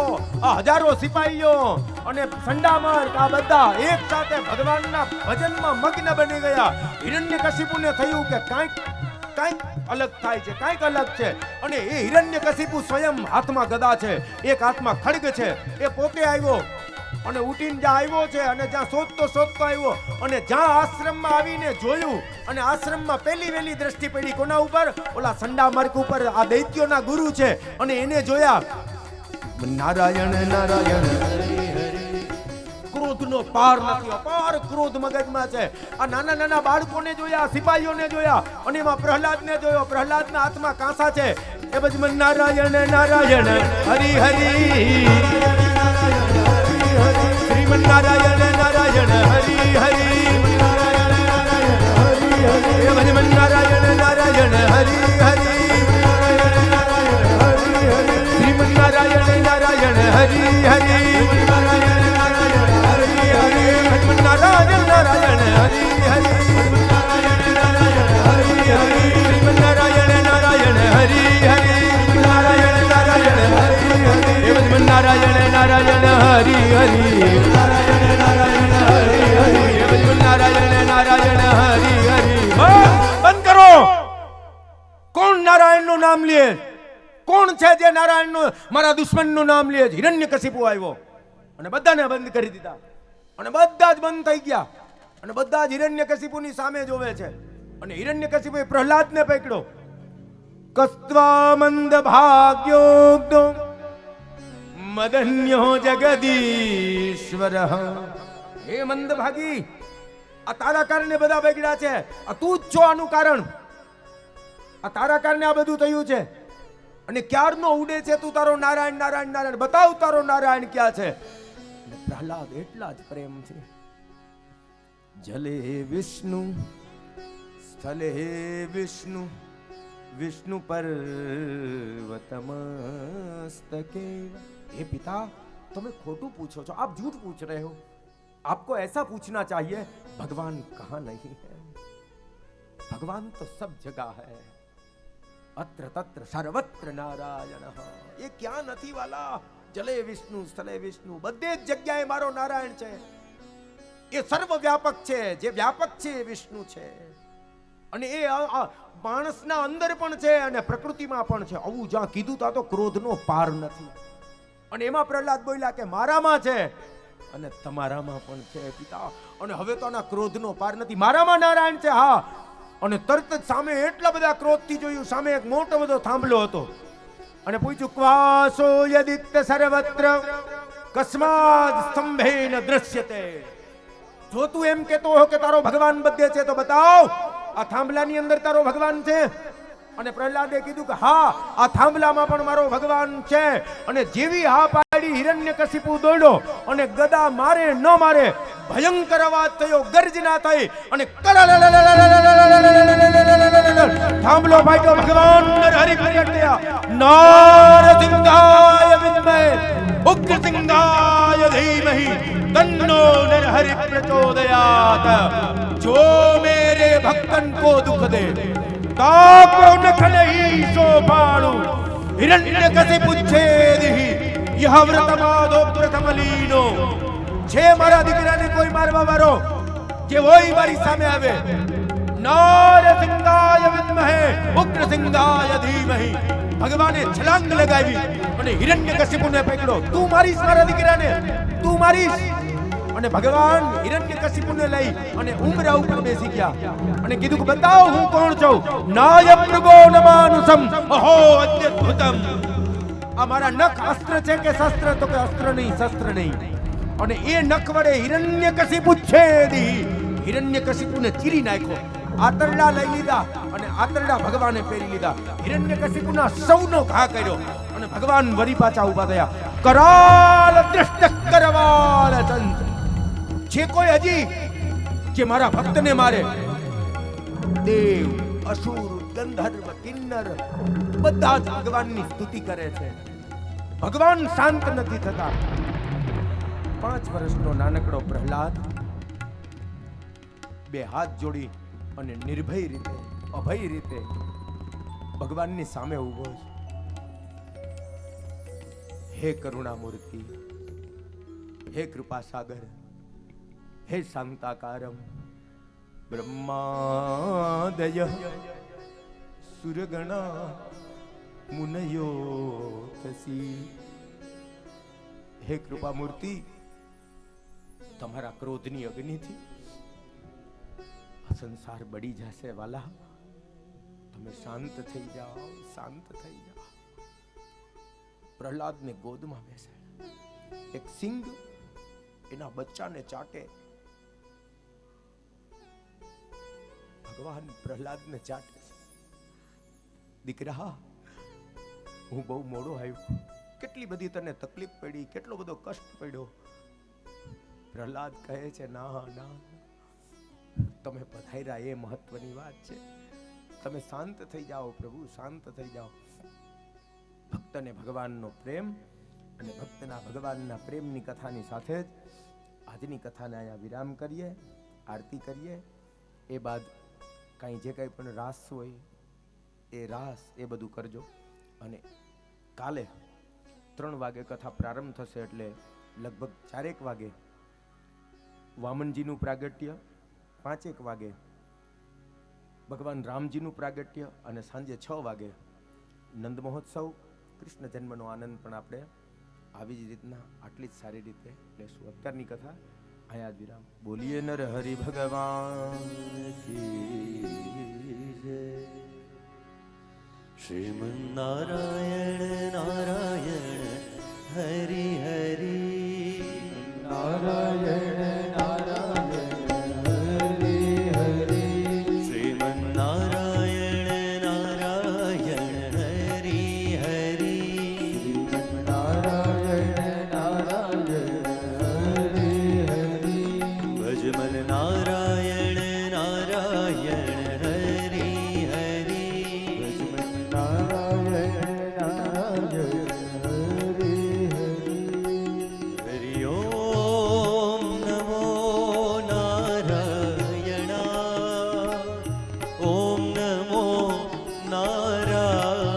આ હજારો સિપાહીઓ અને સંડામાર્ક આ બધા એક સાથે ભગવાનના ભજનમાં મગ્ન બની ગયા. હિરણ્યકશિપુને થયું કે કાંઈક અલગ થાય છે, કાંઈક અલગ છે. અને એ હિરણ્યકશિપુ સ્વયં હાથમાં ગદા છે, એક હાથમાં ખડગ છે. એ પોતે આવ્યો અને ઉઠીને જ્યાં આવ્યો છે અને જ્યાં શોધતો આવ્યો અને જ્યાં આશ્રમમાં આવીને જોયું અને આશ્રમમાં પહેલી વહેલી દ્રષ્ટિ પડી કોના ઉપર? ઓલા સંડામર્ક ઉપર. આ દૈત્યોના ગુરુ છે અને એને જોયા નારાયણ નારાયણ. ક્રોધનો પાર નથી, અપાર ક્રોધ મગજમાં છે. આ નાના નાના બાળકોને જોયા, સિપાહીઓને જોયા અને એમાં પ્રહલાદને જોયો. પ્રહલાદના હાથમાં કાંસા છે. એ ભજમન નારાયણ નારાયણ હરી હરી. શ્રીમન નારાયણ નારાયણ હરી હરી. એ ભજમન નારાયણ નારાયણ હરી હરી. શ્રીમન નારાયણ નારાયણ હરી હરી. નારાયણ નારાયણ હરી હરી. શ્રીમન નારાયણ નારાયણ હરી હરી. નારાયણ નારાયણ હરી હરી. હે ભજમન નારાયણ નારાયણ હરી હરી. નારાયણ નારાયણ હરી હરી. હે ભજમન નારાયણ નારાયણ હરી હરી. બંધ કરો. કોણ નારાયણનું નામ લે? કોણ છે જે નારાયણનું, મારા દુશ્મનનું નામ લે? હિરણ્યકશિપુ આવ્યો અને બધાને બંધ કરી દીધા અને બધા જ બંધ થઈ ગયા અને બધા જ હિરણ્યકશિપુની સામે જોવે છે. અને હિરણ્યકશિપુએ પ્રહલાદને પકડ્યો. કસ્ત્વા મંદ ભાગ્યોગ્નો મદન્યો જગદીશ્વર. હે મંદ ભાગી, આ તારા કારણે બધા બગડ્યા છે. આ તું જ છો આનું કારણ. આ તારા કારણે આ બધું થયું છે. અને ક્યારનો ઉડે છે તું તારો નારાયણ નારાયણ નારાયણ. બતાવ તારો નારાયણ ક્યાં છે? પ્રહલાદ એટલા જ પ્રેમ છે. જલે વિષ્ણુ સ્થલે વિષ્ણુ વિષ્ણુ पर्वतमस्तके. हे पिता, तुम्हें खोटू पूछो છો, आप झूठ पूछ रहे हो. आपको ऐसा पूछना चाहिए भगवान कहाँ नहीं है. भगवान तो सब जगह है. अत्र तत्र सर्वत्र नारायण. ये क्या નથી વાલા? જલે વિષ્ણુ સ્થલે વિષ્ણુ, બધે જ જગ્યાએ મારો નારાયણ છે. એ સર્વ વ્યાપક છે. જે વ્યાપક છે એ વિષ્ણુ છે. અને એ માણસના અંદર પણ છે અને પ્રકૃતિમાં પણ છે. આવું જ્યાં કીધું તા તો ક્રોધનો પાર નથી. અને એમાં પ્રહલાદ બોલ્યા કે મારામાં છે અને તમારામાં પણ છે પિતા. અને હવે તો આના ક્રોધનો પાર નથી. મારામાં નારાયણ છે, હા. અને તરત જ સામે એટલા બધા ક્રોધથી જોયું. સામે એક મોટો બધો થાંભલો હતો અને પૂછ્યું ક્વાસો યદિત્ય સર્વત્ર કસ્માદ સ્તંભેન દૃશ્યતે. જો તું એમ કહેતો હો કે તારો ભગવાન બધે છે તો બતાવ, આ થાંભલાની અંદર તારો ભગવાન છે? અને પ્રહલાદે કીધું કે હા, આ થાંભલામાં પણ મારો ભગવાન છે. અને જેવી હા પાડી હિરણ્યકશિપુ દોડ્યો અને ગદા મારે ન મારે ભયંકર અવાજ થયો, ગર્જના થઈ અને થાંભલો ફાટ્યો. ભગવાન નરહરિ પ્રગટ થયા. નારસિંહાય વિદ્મહે ઉગ્રસિંહાય ધીમહિ तन्नो नरहरि प्रचोदयात. जो मेरे भक्तन को दुख दे ताको नख नहीं शोभाणु हिरण्यकशिपु छेदिहि यह व्रतमादो प्रथमलीनो. छे मारा દીકરાને કોઈ મારવા વાળો જે હોય મારી સામે આવે, નારસિંહાય વિદ્મહે ઉગ્રસિંહાય ધીમહિ. ભગવાને છલાંગ લગાવી અને હિરણ્યકશિપુને પકડ્યો. તું મારીશ મારા દીકરાને, તું મારીશ. અને ભગવાન હિરણ્યકશિપુને લઈ અને ઉમરા ઉપર બેસી ગયા અને કીધું કે બતાવ હું કોણ છું. નાયમૃગો નમાનુસમ અહો અદ્ભુતમ. આ મારા નખ અસ્ત્ર છે કે શસ્ત્ર? તો કે અસ્ત્ર નહીં, શસ્ત્ર નહીં. અને એ નખ વડે હિરણ્યકશિપુ છેદી, હિરણ્યકશિપુને ચીરી નાખ્યો. આતરડા લઈ લીધા અને આતરડા ભગવાને પહેરી લીધા. હિરણ્યકશિપુના સૌનો ઘા કર્યો અને ભગવાન વરી પાછા ઉભા થયા. કરાલ દૃષ્ટ કરવાલ ચંદ. જે કોઈ હજી જે મારા ભક્તને મારે, દેવ, અસુર, ગંધર્વ, કિન્નર બધા જ ભગવાનની સ્તુતિ કરે છે. ભગવાન શાંત નથી થતા. 5 વર્ષનો નાનકડો પ્રહલાદ બે હાથ જોડી અને નિર્ભય રીતે, અભય રીતે ભગવાનની સામે ઊભો છે. હે કરુણામૂર્તિ, હે કૃપા સાગર, હે શાંતાકારમ, બ્રહ્માદય સુરગણા મુનયો તસી. હે કૃપામૂર્તિ, તમારા ક્રોધની અગ્નિથી સંસાર બળી જશે વાલા. તમે શાંત થઈ જાઓ, શાંત થઈ જાઓ. પ્રહલાદને ગોદમાં બેસાડ્યા. એક સિંહ એના બચ્ચાને ચાટે. ભગવાન પ્રહલાદને ચાટે. દીકરા, હું બહુ મોડો આવ્યો, કેટલી બધી તને તકલીફ પડી, કેટલો બધો કષ્ટ પડ્યો. પ્રહલાદ કહે છે, ના ના, તમે પધાર્યા એ મહત્વની વાત છે. તમે શાંત થઈ જાઓ પ્રભુ, શાંત થઈ જાઓ. ભક્તને ભગવાનનો પ્રેમ અને ભક્તના ભગવાનના પ્રેમની કથાની સાથે જ આજની કથાને અહીંયા વિરામ કરીએ, આરતી કરીએ. એ બાદ કાંઈ જે કંઈ પણ રાસ હોય એ રાસ એ બધું કરજો. અને કાલે 3 વાગે કથા પ્રારંભ થશે એટલે લગભગ 4 વાગે વામનજીનું પ્રાગટ્ય, 5 વાગે ભગવાન રામજીનું પ્રાગટ્ય અને સાંજે 6 વાગે નંદ મહોત્સવ, કૃષ્ણ જન્મનો આનંદ પણ આપણે આવી જ રીતના આટલી જ સારી રીતે લેશું. અત્યારની કથા અહીંયા જ વિરામ. બોલીએ નર હરિ ભગવાન કી જય. શ્રીમન નારાયણ નારાયણ હરિ હરિ નારાયણ નારાયણ હરિ હરિ. શ્રીમન નારાયણ નારાયણ હરિ હરિ. શ્રીમન નારાયણ નારાયણ હરિ હરિ. ભજમન નારાયણ નારાયણ હરિ હરિ. ભજમન નારાયણ નારાયણ હરિ હરિ. હરિ ઓમ નમો નારાયણ. ઓમ નમો નારાયણ.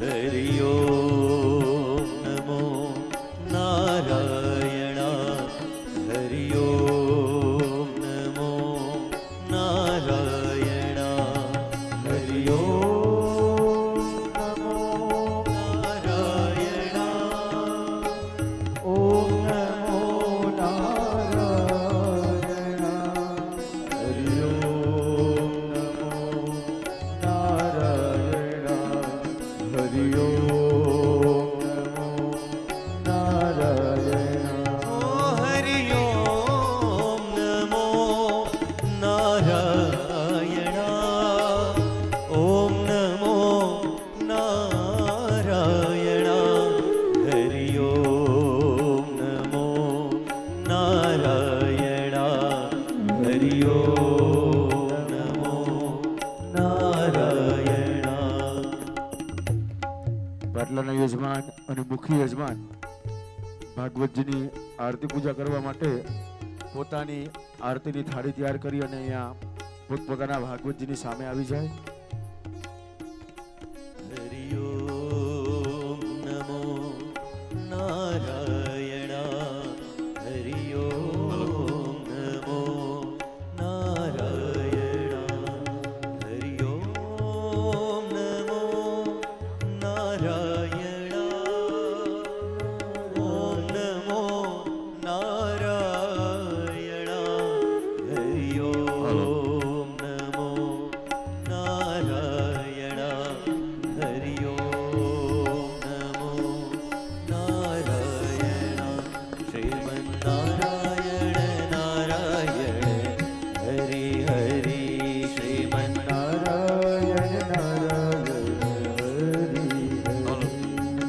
હરિ ઓમ નમો નારાયણ. હરિ ઓમ નમો નારાયણ. હરિ ઓમ નમો નારાયણ. ઓમ નમો નારાયણ. હરિ ઓમ નમો નારાયણ. હરિ ઓમ નમો નારાયણ. ઓ હરિ ઓમ નમો નારાયણ. ઓમ નમો નારાયણ. હરિ ઓમ નમો નારાયણ. ભાગવતજીની આરતી પૂજા કરવા માટે પોતાની આરતીની થાળી તૈયાર કરી અને અહીંયા પોતપોતાના ભાગવતજીની સામે આવી જાય. હરિ ઓમ નમો નારાયણ હરિ ઓમ નમો નારાયણ હરિ ઓમ નમો નારાયણ ઓમ નમો નારાયણ હરિ ઓમ નમો નારાયણ હરિ ઓમ નમો નારાયણ શ્રીમન્નારાયણ નારાયણ હરિ હરિ શ્રીમન્નારાયણ નારાયણ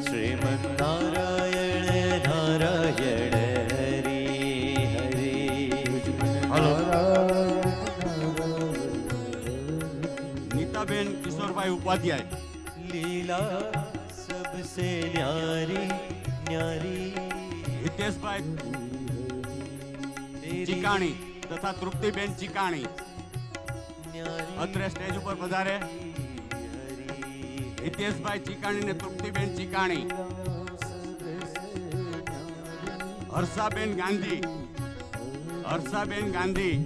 શ્રીમન્નારાયણ નારાયણ હરિ હરિ નીતાબેન કિશોરભાઈ ઉપાધ્યાય. લીલા સબસે ન્યારી ન્યારી હિતેશભાઈ તેરી ચીકાણી તથા તૃપ્તિબેન ચીકાણી ન્યારી અત્રે સ્ટેજ ઉપર પધારે. હરી હિતેશભાઈ ચીકાણી ને તૃપ્તિબેન ચીકાણી. હર્ષાબેન ગાંધી હર્ષાબેન ગાંધી.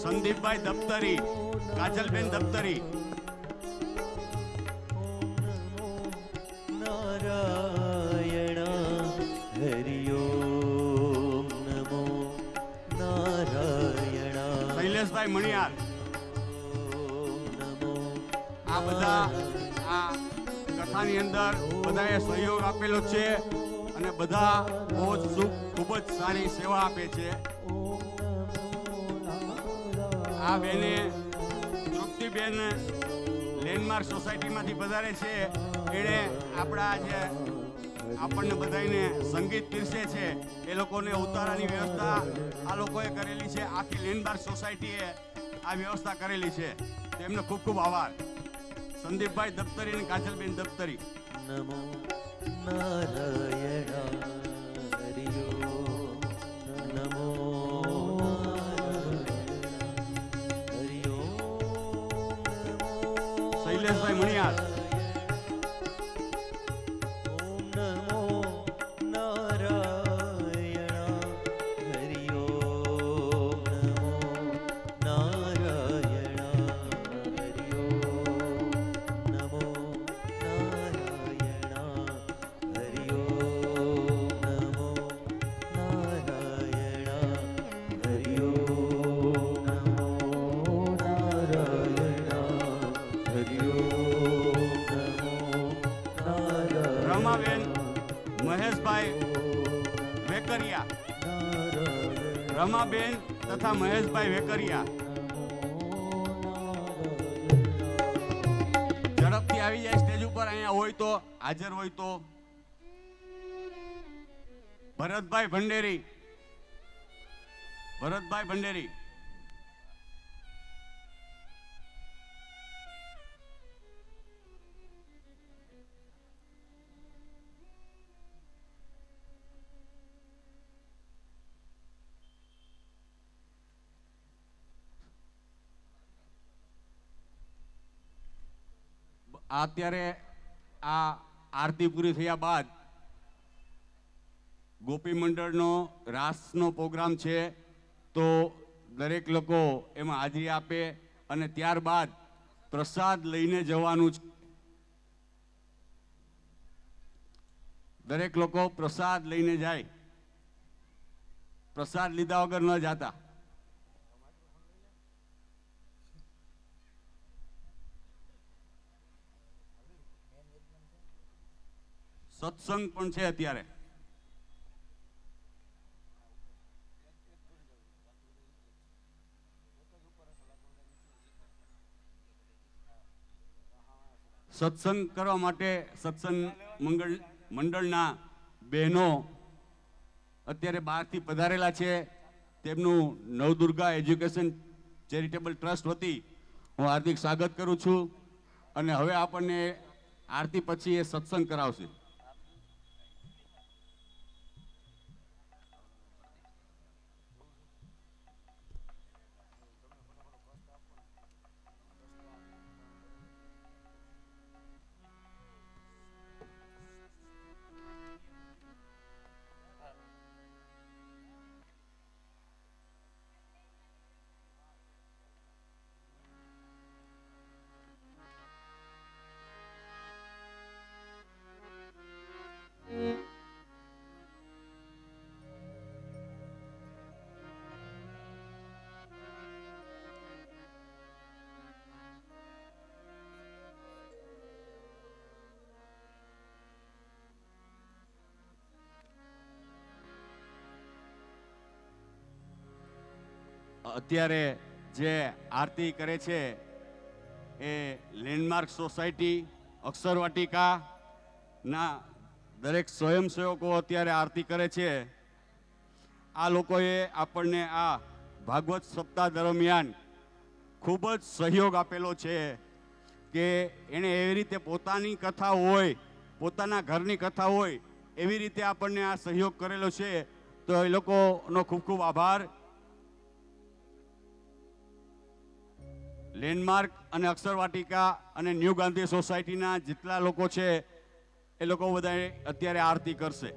સંદીપભાઈ દફતરી કાજલબેન દફતરી. નારાયણ હરિ ઓમ નમો નારાયણ શૈલેષભાઈ મણિયાર. ઓમ નમો આ બધા આ કથાની અંદર બધાએ સહયોગ આપેલો છે અને બધા બહુ જ ખૂબ જ સારી સેવા આપે છે. આ બેને તૃપ્તિબેન લેન્ડમાર્ક સોસાયટીમાંથી પધારે છે. એણે આપણા જે આપણને બધાને સંગીત પીરસે છે એ લોકોને ઉતારાની વ્યવસ્થા આ લોકોએ કરેલી છે. આખી લેન્ડમાર્ક સોસાયટીએ આ વ્યવસ્થા કરેલી છે. તેમને ખૂબ ખૂબ આભાર. સંદીપભાઈ દફતરી અને કાજલબેન દફતરી. નમો નારાયણ હરિ ઓમ નમો નારાયણ હરિ ઓમ નમો શૈલેષભાઈ મણિયાર. ઓમ નમો નારાયણ હરિ ઓમ નમો નારાયણ હરિ ઓમ નમો નારાયણ હરિ ઓમ નમો નારાયણ હરિ ઓમ નમો નારાયણ હરિ ઓમ નમો નારાયણ રમાબેન મહેશભાઈ વેકરિયા. રમાબેન તથા મહેશભાઈ વેકરિયા. ઝડપથી આવી જાય સ્ટેજ ઉપર. અહીંયા હોય તો હાજર હોય તો. ભરતભાઈ ભંડેરી. ભરતભાઈ ભંડેરી. અત્યારે આ આરતી પૂરી થયા બાદ ગોપી મંડળનો રાસનો પ્રોગ્રામ છે, તો દરેક લોકો એમાં હાજરી આપે અને ત્યારબાદ પ્રસાદ લઈને જવાનું છે. દરેક લોકો પ્રસાદ લઈને જાય. પ્રસાદ લીધા વગર ન જાતા. સત્સંગ પણ છે અત્યારે. સત્સંગ કરવા માટે સત્સંગ મંડળના બહેનો અત્યારે બહારથી પધારેલા છે. તેમનું નવદુર્ગા એજ્યુકેશન ચેરિટેબલ ટ્રસ્ટ વતી હું હાર્દિક સ્વાગત કરું છું. અને હવે આપણને આરતી પછી એ સત્સંગ કરાવશે. અત્યારે જે આરતી કરે છે એ લેન્ડમાર્ક સોસાયટી અક્ષરવાટિકાના દરેક સ્વયંસેવકો અત્યારે આરતી કરે છે. આ લોકોએ આપણને આ ભાગવત સપ્તાહ દરમિયાન ખૂબ જ સહયોગ આપેલો છે કે એણે એવી રીતે પોતાની કથા હોય, પોતાના ઘરની કથા હોય એવી રીતે આપણને આ સહયોગ કરેલો છે. તો એ લોકોનો ખૂબ ખૂબ આભાર. લેન્ડમાર્ક અને અક્ષરવાટિકા અને ન્યૂ ગાંધી સોસાયટીના જેટલા લોકો છે એ લોકો બધા અત્યારે આરતી કરશે.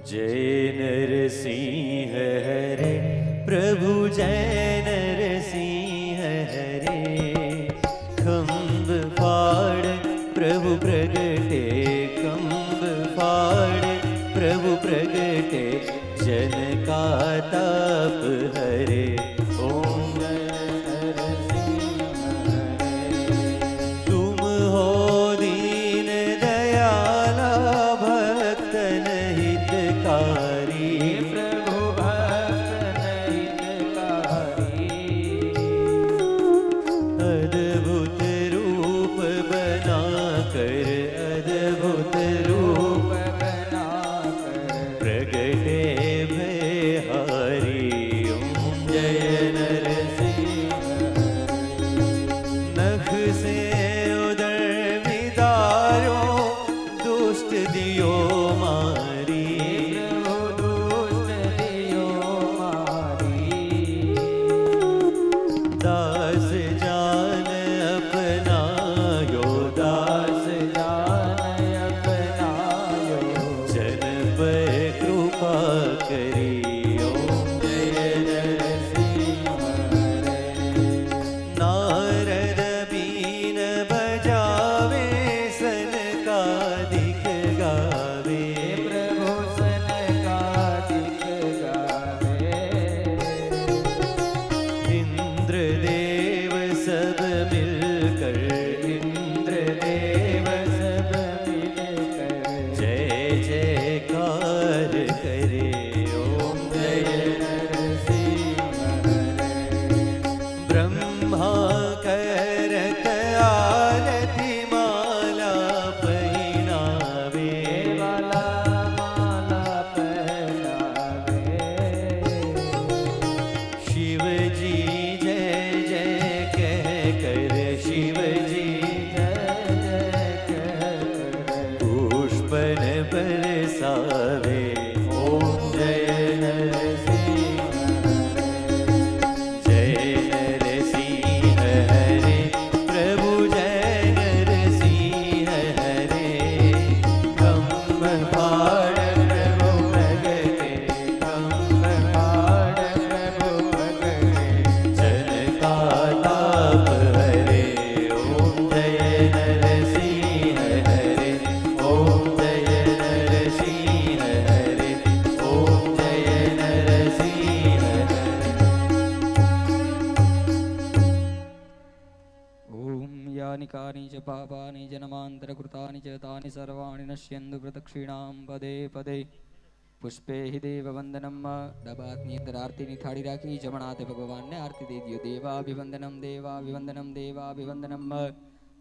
जय नरसिंह हरे प्रभु जय नरसिंह हरे खंब फाड़ प्रभु प्रगटे खंब फाड़ प्रभु प्रगटे जन का ताप हरे ओम नरसिंह हरे तुम हो दीन दयाला भक्तन हितकारी प्रभु भक्तन हितकारी अद्भुत रूप बना कर अद्भुत रूप बना कर प्रगटे भयहारी ओम जय नरसिंह नख से उदर विदारो दुष्ट दियो मारी दुष्ट दियो मारी दास जान अपनायो दास जान अपनायो जन पर कृपा करी ओम जय नरसिंह हरे नारद बीन बजावे सनकादिक गावे प्रभु सनकादिक गावे इंद्र देव सब मिलकर इंद्र देव सब मिलकर जय जयकार करे ओम जय नरसिंह हरे ब्रह्मा करत आरती माला पहिनावे माला माला पहनावे शिव जी जय जय कह कर शिव जी जय जय कह कर पुष्पन बरसावे ओम जय नरसिंह हरे जय नरसिंह हरे प्रभु जय नरसिंह हरे खंब फाड़ प्रभु प्रगटे खंब फाड़ प्रभु प्रगटे जन का ताप हरे ओम जय नरसिंह हरे ओम जय नरसिंह हरे ओम जय नरसिंह हरे ॐ यानि कानि च पापानि जन्मान्तरकृतानि च तानि सर्वाणि नश्यन्तु प्रदक्षिणां पदे पदे પુષ્પે હિ દેવ વંદનમ. ડાબા હાથની અંદર આરતીની થાળી રાખી જમણા હાથે ભગવાનને આરતી દઈ દો. દેવાભિવંદનમ દેવાભિવંદનમ દેવાભિવંદનમ.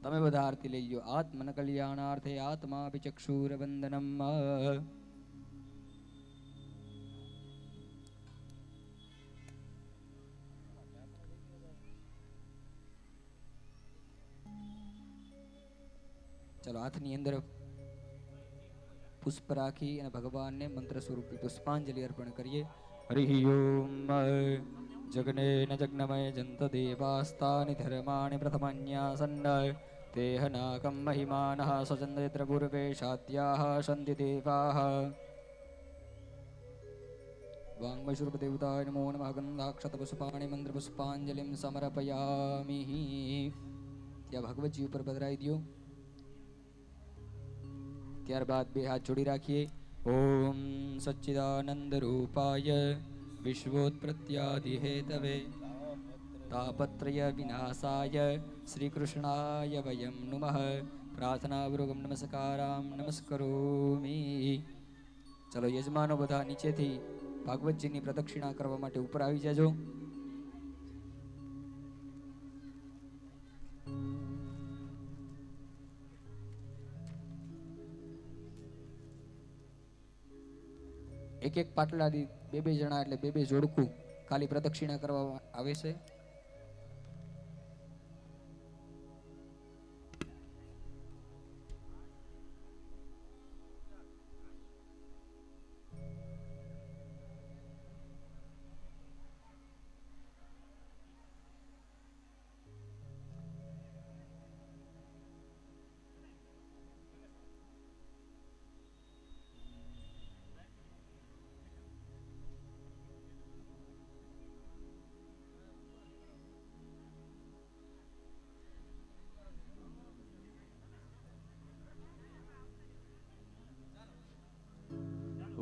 તમે બધા આરતી લઈ લો. આત્મન કલ્યાણાર્થે આત્માભિચક્ષુર વંદનમ. ચલો હાથની અંદર પુષ્પ રાખી અને ભગવાનને મંત્ર સ્વરૂપી પુષ્પાંજલિ અર્પણ કરીએ. હરિ ઓમ જગનેન જગ્નમય જંત દેવાસ્તાનિ ધર્માણિ પ્રથમન્યાસન્ન તેહનાકં મહિમાનઃ સચંદ્ર પૂર્વે શાત્યાઃ સન્તિ દેવાઃ. વાંગ્મૈશ્વરદેવતાય નમો નમઃ. ગંધાક્ષત પુષ્પાણિ મંત્ર પુષ્પાંજલિં સમર્પયામિ. ત્યાં ભગવતજી ઉપર પધરાઈ દો. ત્યારબાદ બે હાથ જોડી રાખીએ. ઓમ સચ્ચિદાનંદ રૂપાય વિશ્વોત્પત્યાદિ હેતવે તાપત્રય વિનાશાય શ્રી કૃષ્ણાય વયમ નુમઃ. પ્રાર્થનાપૂર્વક નમસ્કારામ નમસ્કરોમી. ચલો યજમાનો બધા નીચેથી ભાગવતજીની પ્રદક્ષિણા કરવા માટે ઉપર આવી જજો. એક એક પાટલા દી બે જણા એટલે બે જોડકું ખાલી પ્રદક્ષિણા કરવા આવે છે.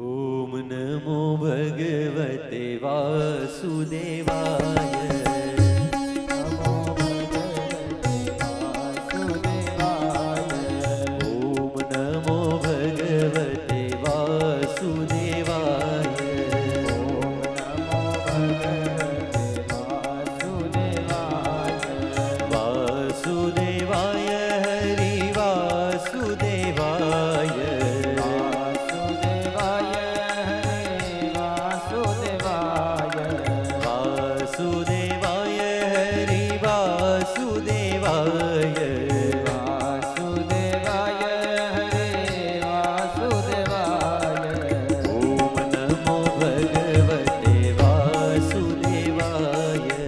ઓમ નમો ભગવતે વાસુદેવાય. ઓમ નમો ભગવતે વાસુદેવાય. વાસુદેવાય હરિ વાસુદેવાય. વાસુદેવાય હરિ વાસુદેવાય. ઓમ નમો ભગવતે વાસુદેવાય.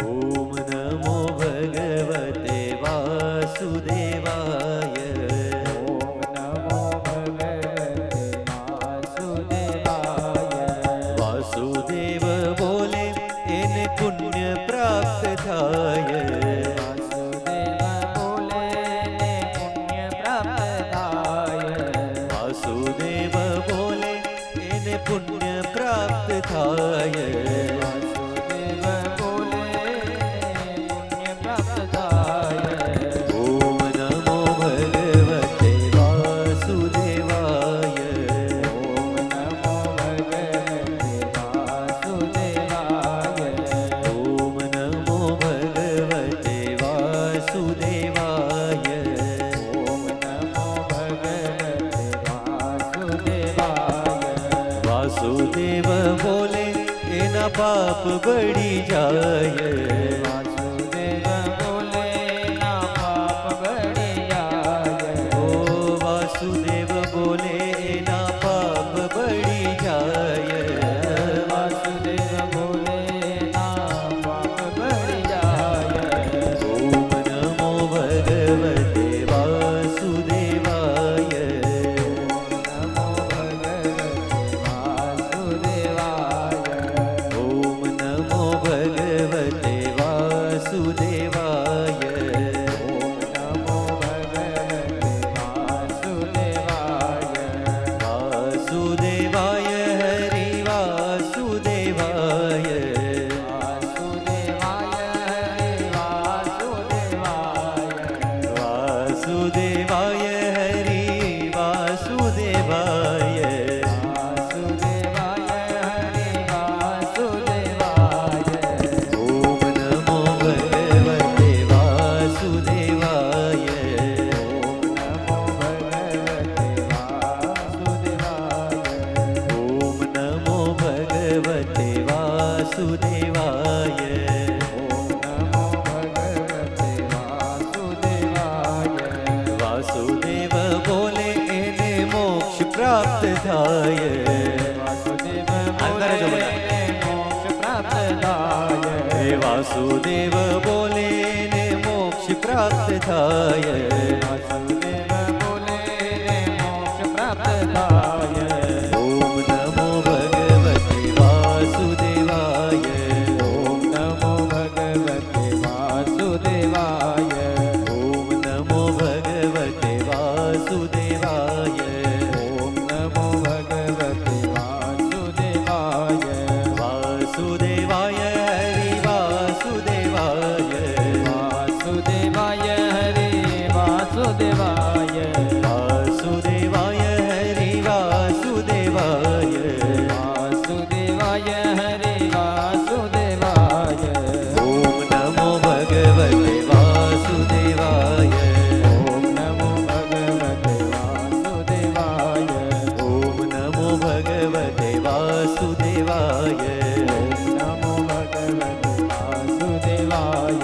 ઓમ નમો ભગવતે વાસુદેવાય. વાસુદેવ બોલે એને પુણ્ય પ્રાપ્ત થાય. વાસુદેવ બોલે એને પુણ્ય પ્રાપ્ત થાય. ઓમ નમો ભગવતે વાસુદેવાય. ઓમ નમો ભગવતે વાસુદેવાય. વાસુદેવ બોલે એના પાપ બળી જાય. ઓ વાસુદેવ બોલે એના પાપ બળી જાય. ઓમ નમો ભગવતે વાસુદેવાય. ઓમ નમો ભગવતે વાસુદેવાય. વાસુદેવાય હરિ વાસુદેવાય. વાસુદેવાય હરિ વાસુદેવાય. ઓમ નમો ભગવતે વાસુદેવાય. ઓમ નમો ભગવતે વાસુદેવાય. વાસુદેવ બોલે એને મોક્ષ પ્રાપ્ત થાય. હે વાસુદેવ બોલે એને મોક્ષ પ્રાપ્ત થાય. ઓમ નમો ભગવતે વાસુદેવાય. ઓમ નમો ભગવતે વાસુદેવાય. ઓમ નમો ભગવતે વાસુદેવાય. ઓમ નમો ભગવતે વાસુદેવાય. વાસુદેવાય હરિ वासुदेवाय नमो भगवते वासुदेवाय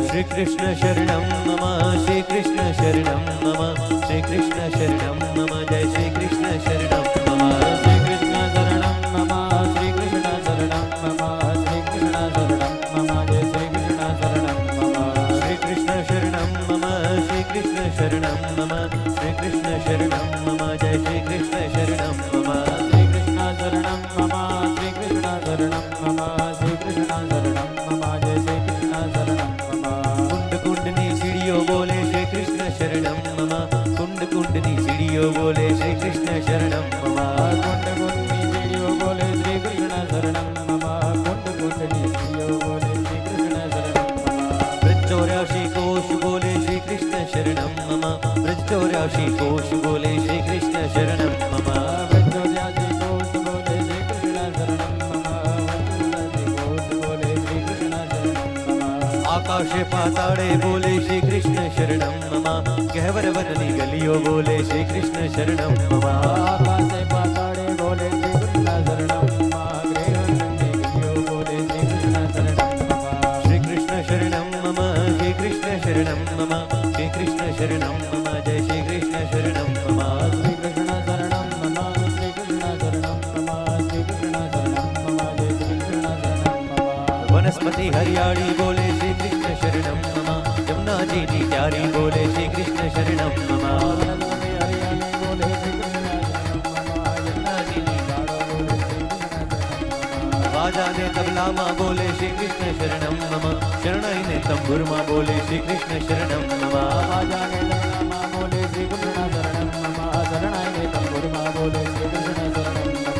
श्री कृष्ण शरणं मम श्री कृष्ण शरणं मम श्री कृष्ण शरणं मम जय श्री कृष्ण शरणं मम श्री कृष्ण शरणं मम श्री कृष्ण शरणं मम श्री कृष्ण शरणं मम जय श्री कृष्ण शरणं मम श्री कृष्ण शरणं मम श्री कृष्ण शरणं मम श्री कृष्ण शरणं मम जय श्री कृष्ण शरणं मम श्री कृष्ण शरणं मम श्री कृष्ण शरणं मम श्री कृष्ण शरणं मम जय श्री कृष्ण शरणं मम कुंड कुंडनी सीढ़ियों बोले श्री कृष्ण शरणं मम कुंड कुंडनी सीढ़ियों बोले श्री कृष्ण शरणं मम कुंड कुंडनी सीढ़ियों बोले श्री कृष्ण शरणं मम कुंड कुंडनी सीढ़ियों बोले श्री कृष्ण शरणं मम ब्रज 84 कोश बोले श्री कृष्ण शरणं मम ब्रज 84 कोश बोले श्री कृष्ण शरणं मम ब्रजोद्यासी कोश बोले श्री कृष्ण शरणं मम ब्रजोद्यासी कोश बोले श्री कृष्ण शरणं मम आकाशे पाताड़े बोले श्री कृष्ण शरणं मम गहवर वननी गलियों बोले श्री कृष्ण शरणं मम आकाशे पाताळे बोले श्री कृष्ण शरणं मम गृहनंदी गिरियो बोले श्री कृष्ण शरणं मम श्री कृष्ण शरणं मम श्री कृष्ण शरणं मम श्री कृष्ण शरणं मम जय श्री कृष्ण शरणं मम श्री कृष्ण शरणं मम श्री कृष्ण शरणं मम श्री कृष्ण शरणं मम जय श्री कृष्ण शरणं मम वनस्पति हरियाली बोले श्री कृष्ण शरणं मम यमुना जी नी प्यारी बोले श्री कृष्ण शरणं मम वनस्पति हरियाली बोले श्री कृष्ण शरणं मम यमुना जी नी गाढो बोले श्री कृष्ण शरणं मम बाजा ने तबला माँ बोले श्री कृष्ण शरणं मम शरणाई ने तंबुर माँ बोले श्री कृष्ण शरणं मम आजाने तबला बोले श्री कृष्ण शरणं मम शरणाय ने तंबुर माँ बोले श्री कृष्ण शरणं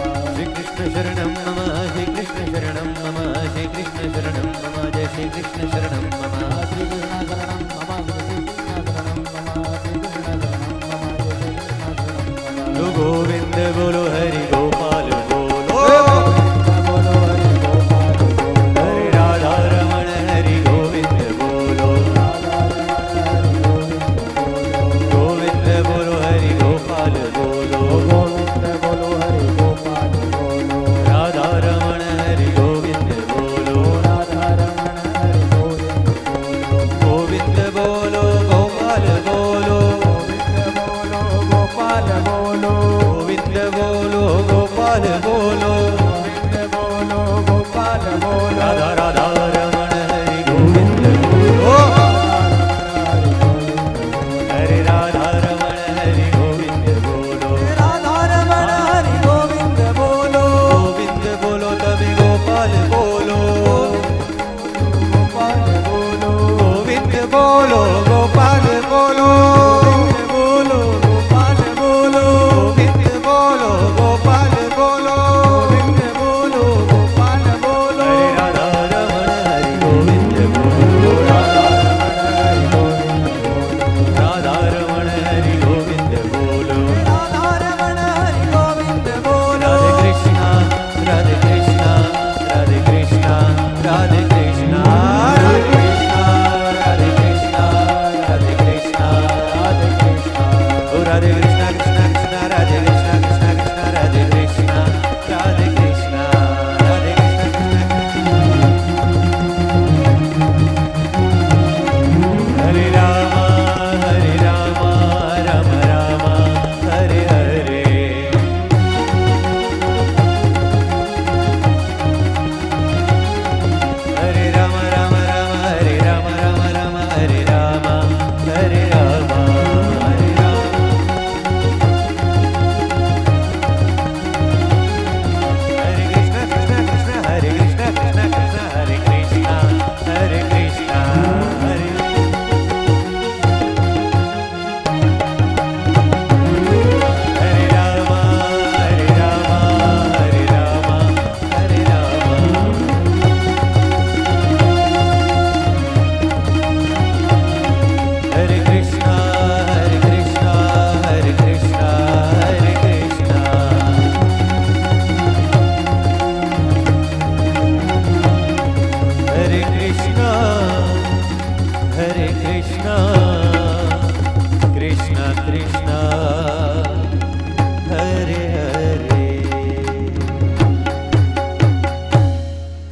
मम श्री कृष्ण शरणं मम श्री कृष्ण शरणं मम श्री कृष्ण शरणं मम जय श्री कृष्ण शरणं मम श्री कृष्ण शरणं मम श्री कृष्ण शरणं मम श्री कृष्ण शरणं मम जय श्री कृष्ण शरणं मम लो गोविंद बोलो हरि गोपाल बोलो बोलो हरि गोपाल बोलो हरे राधा रमण हरि गोविंद बोलो गोविंद बोलो हरि गोपाल बोलो गोविंद बोलो हरि गोपाल बोलो राधा रमण हरि गोविंद बोलो राधा रमण हरि गोविंद बोलो गोविंद बोलो गोपाल बोलो गोविंद बोलो गोपाल बोलो गोविंद बोलो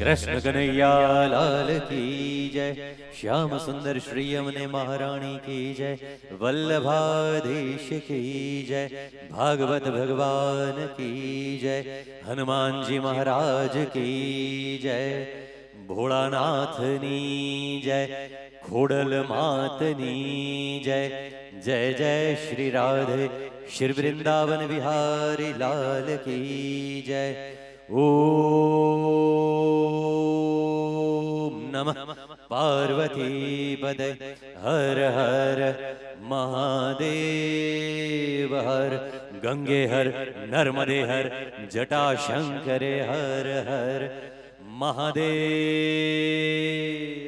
कृष्ण कन्हैया लाल की जय। श्याम सुंदर श्री यमुने महारानी की जय। वल्लभाधीश की जय। भागवत भगवान की जय। हनुमान जी महाराज की जय। भोलानाथनी जय। खोडल मातनी जय। जय जय श्री राधे श्री वृंदावन विहारी लाल की जय। ओम नमः पार्वती पदे हर हर महादेव हर। गंगे हर नर्मदे हर जटाशंकरे हर हर महादेव।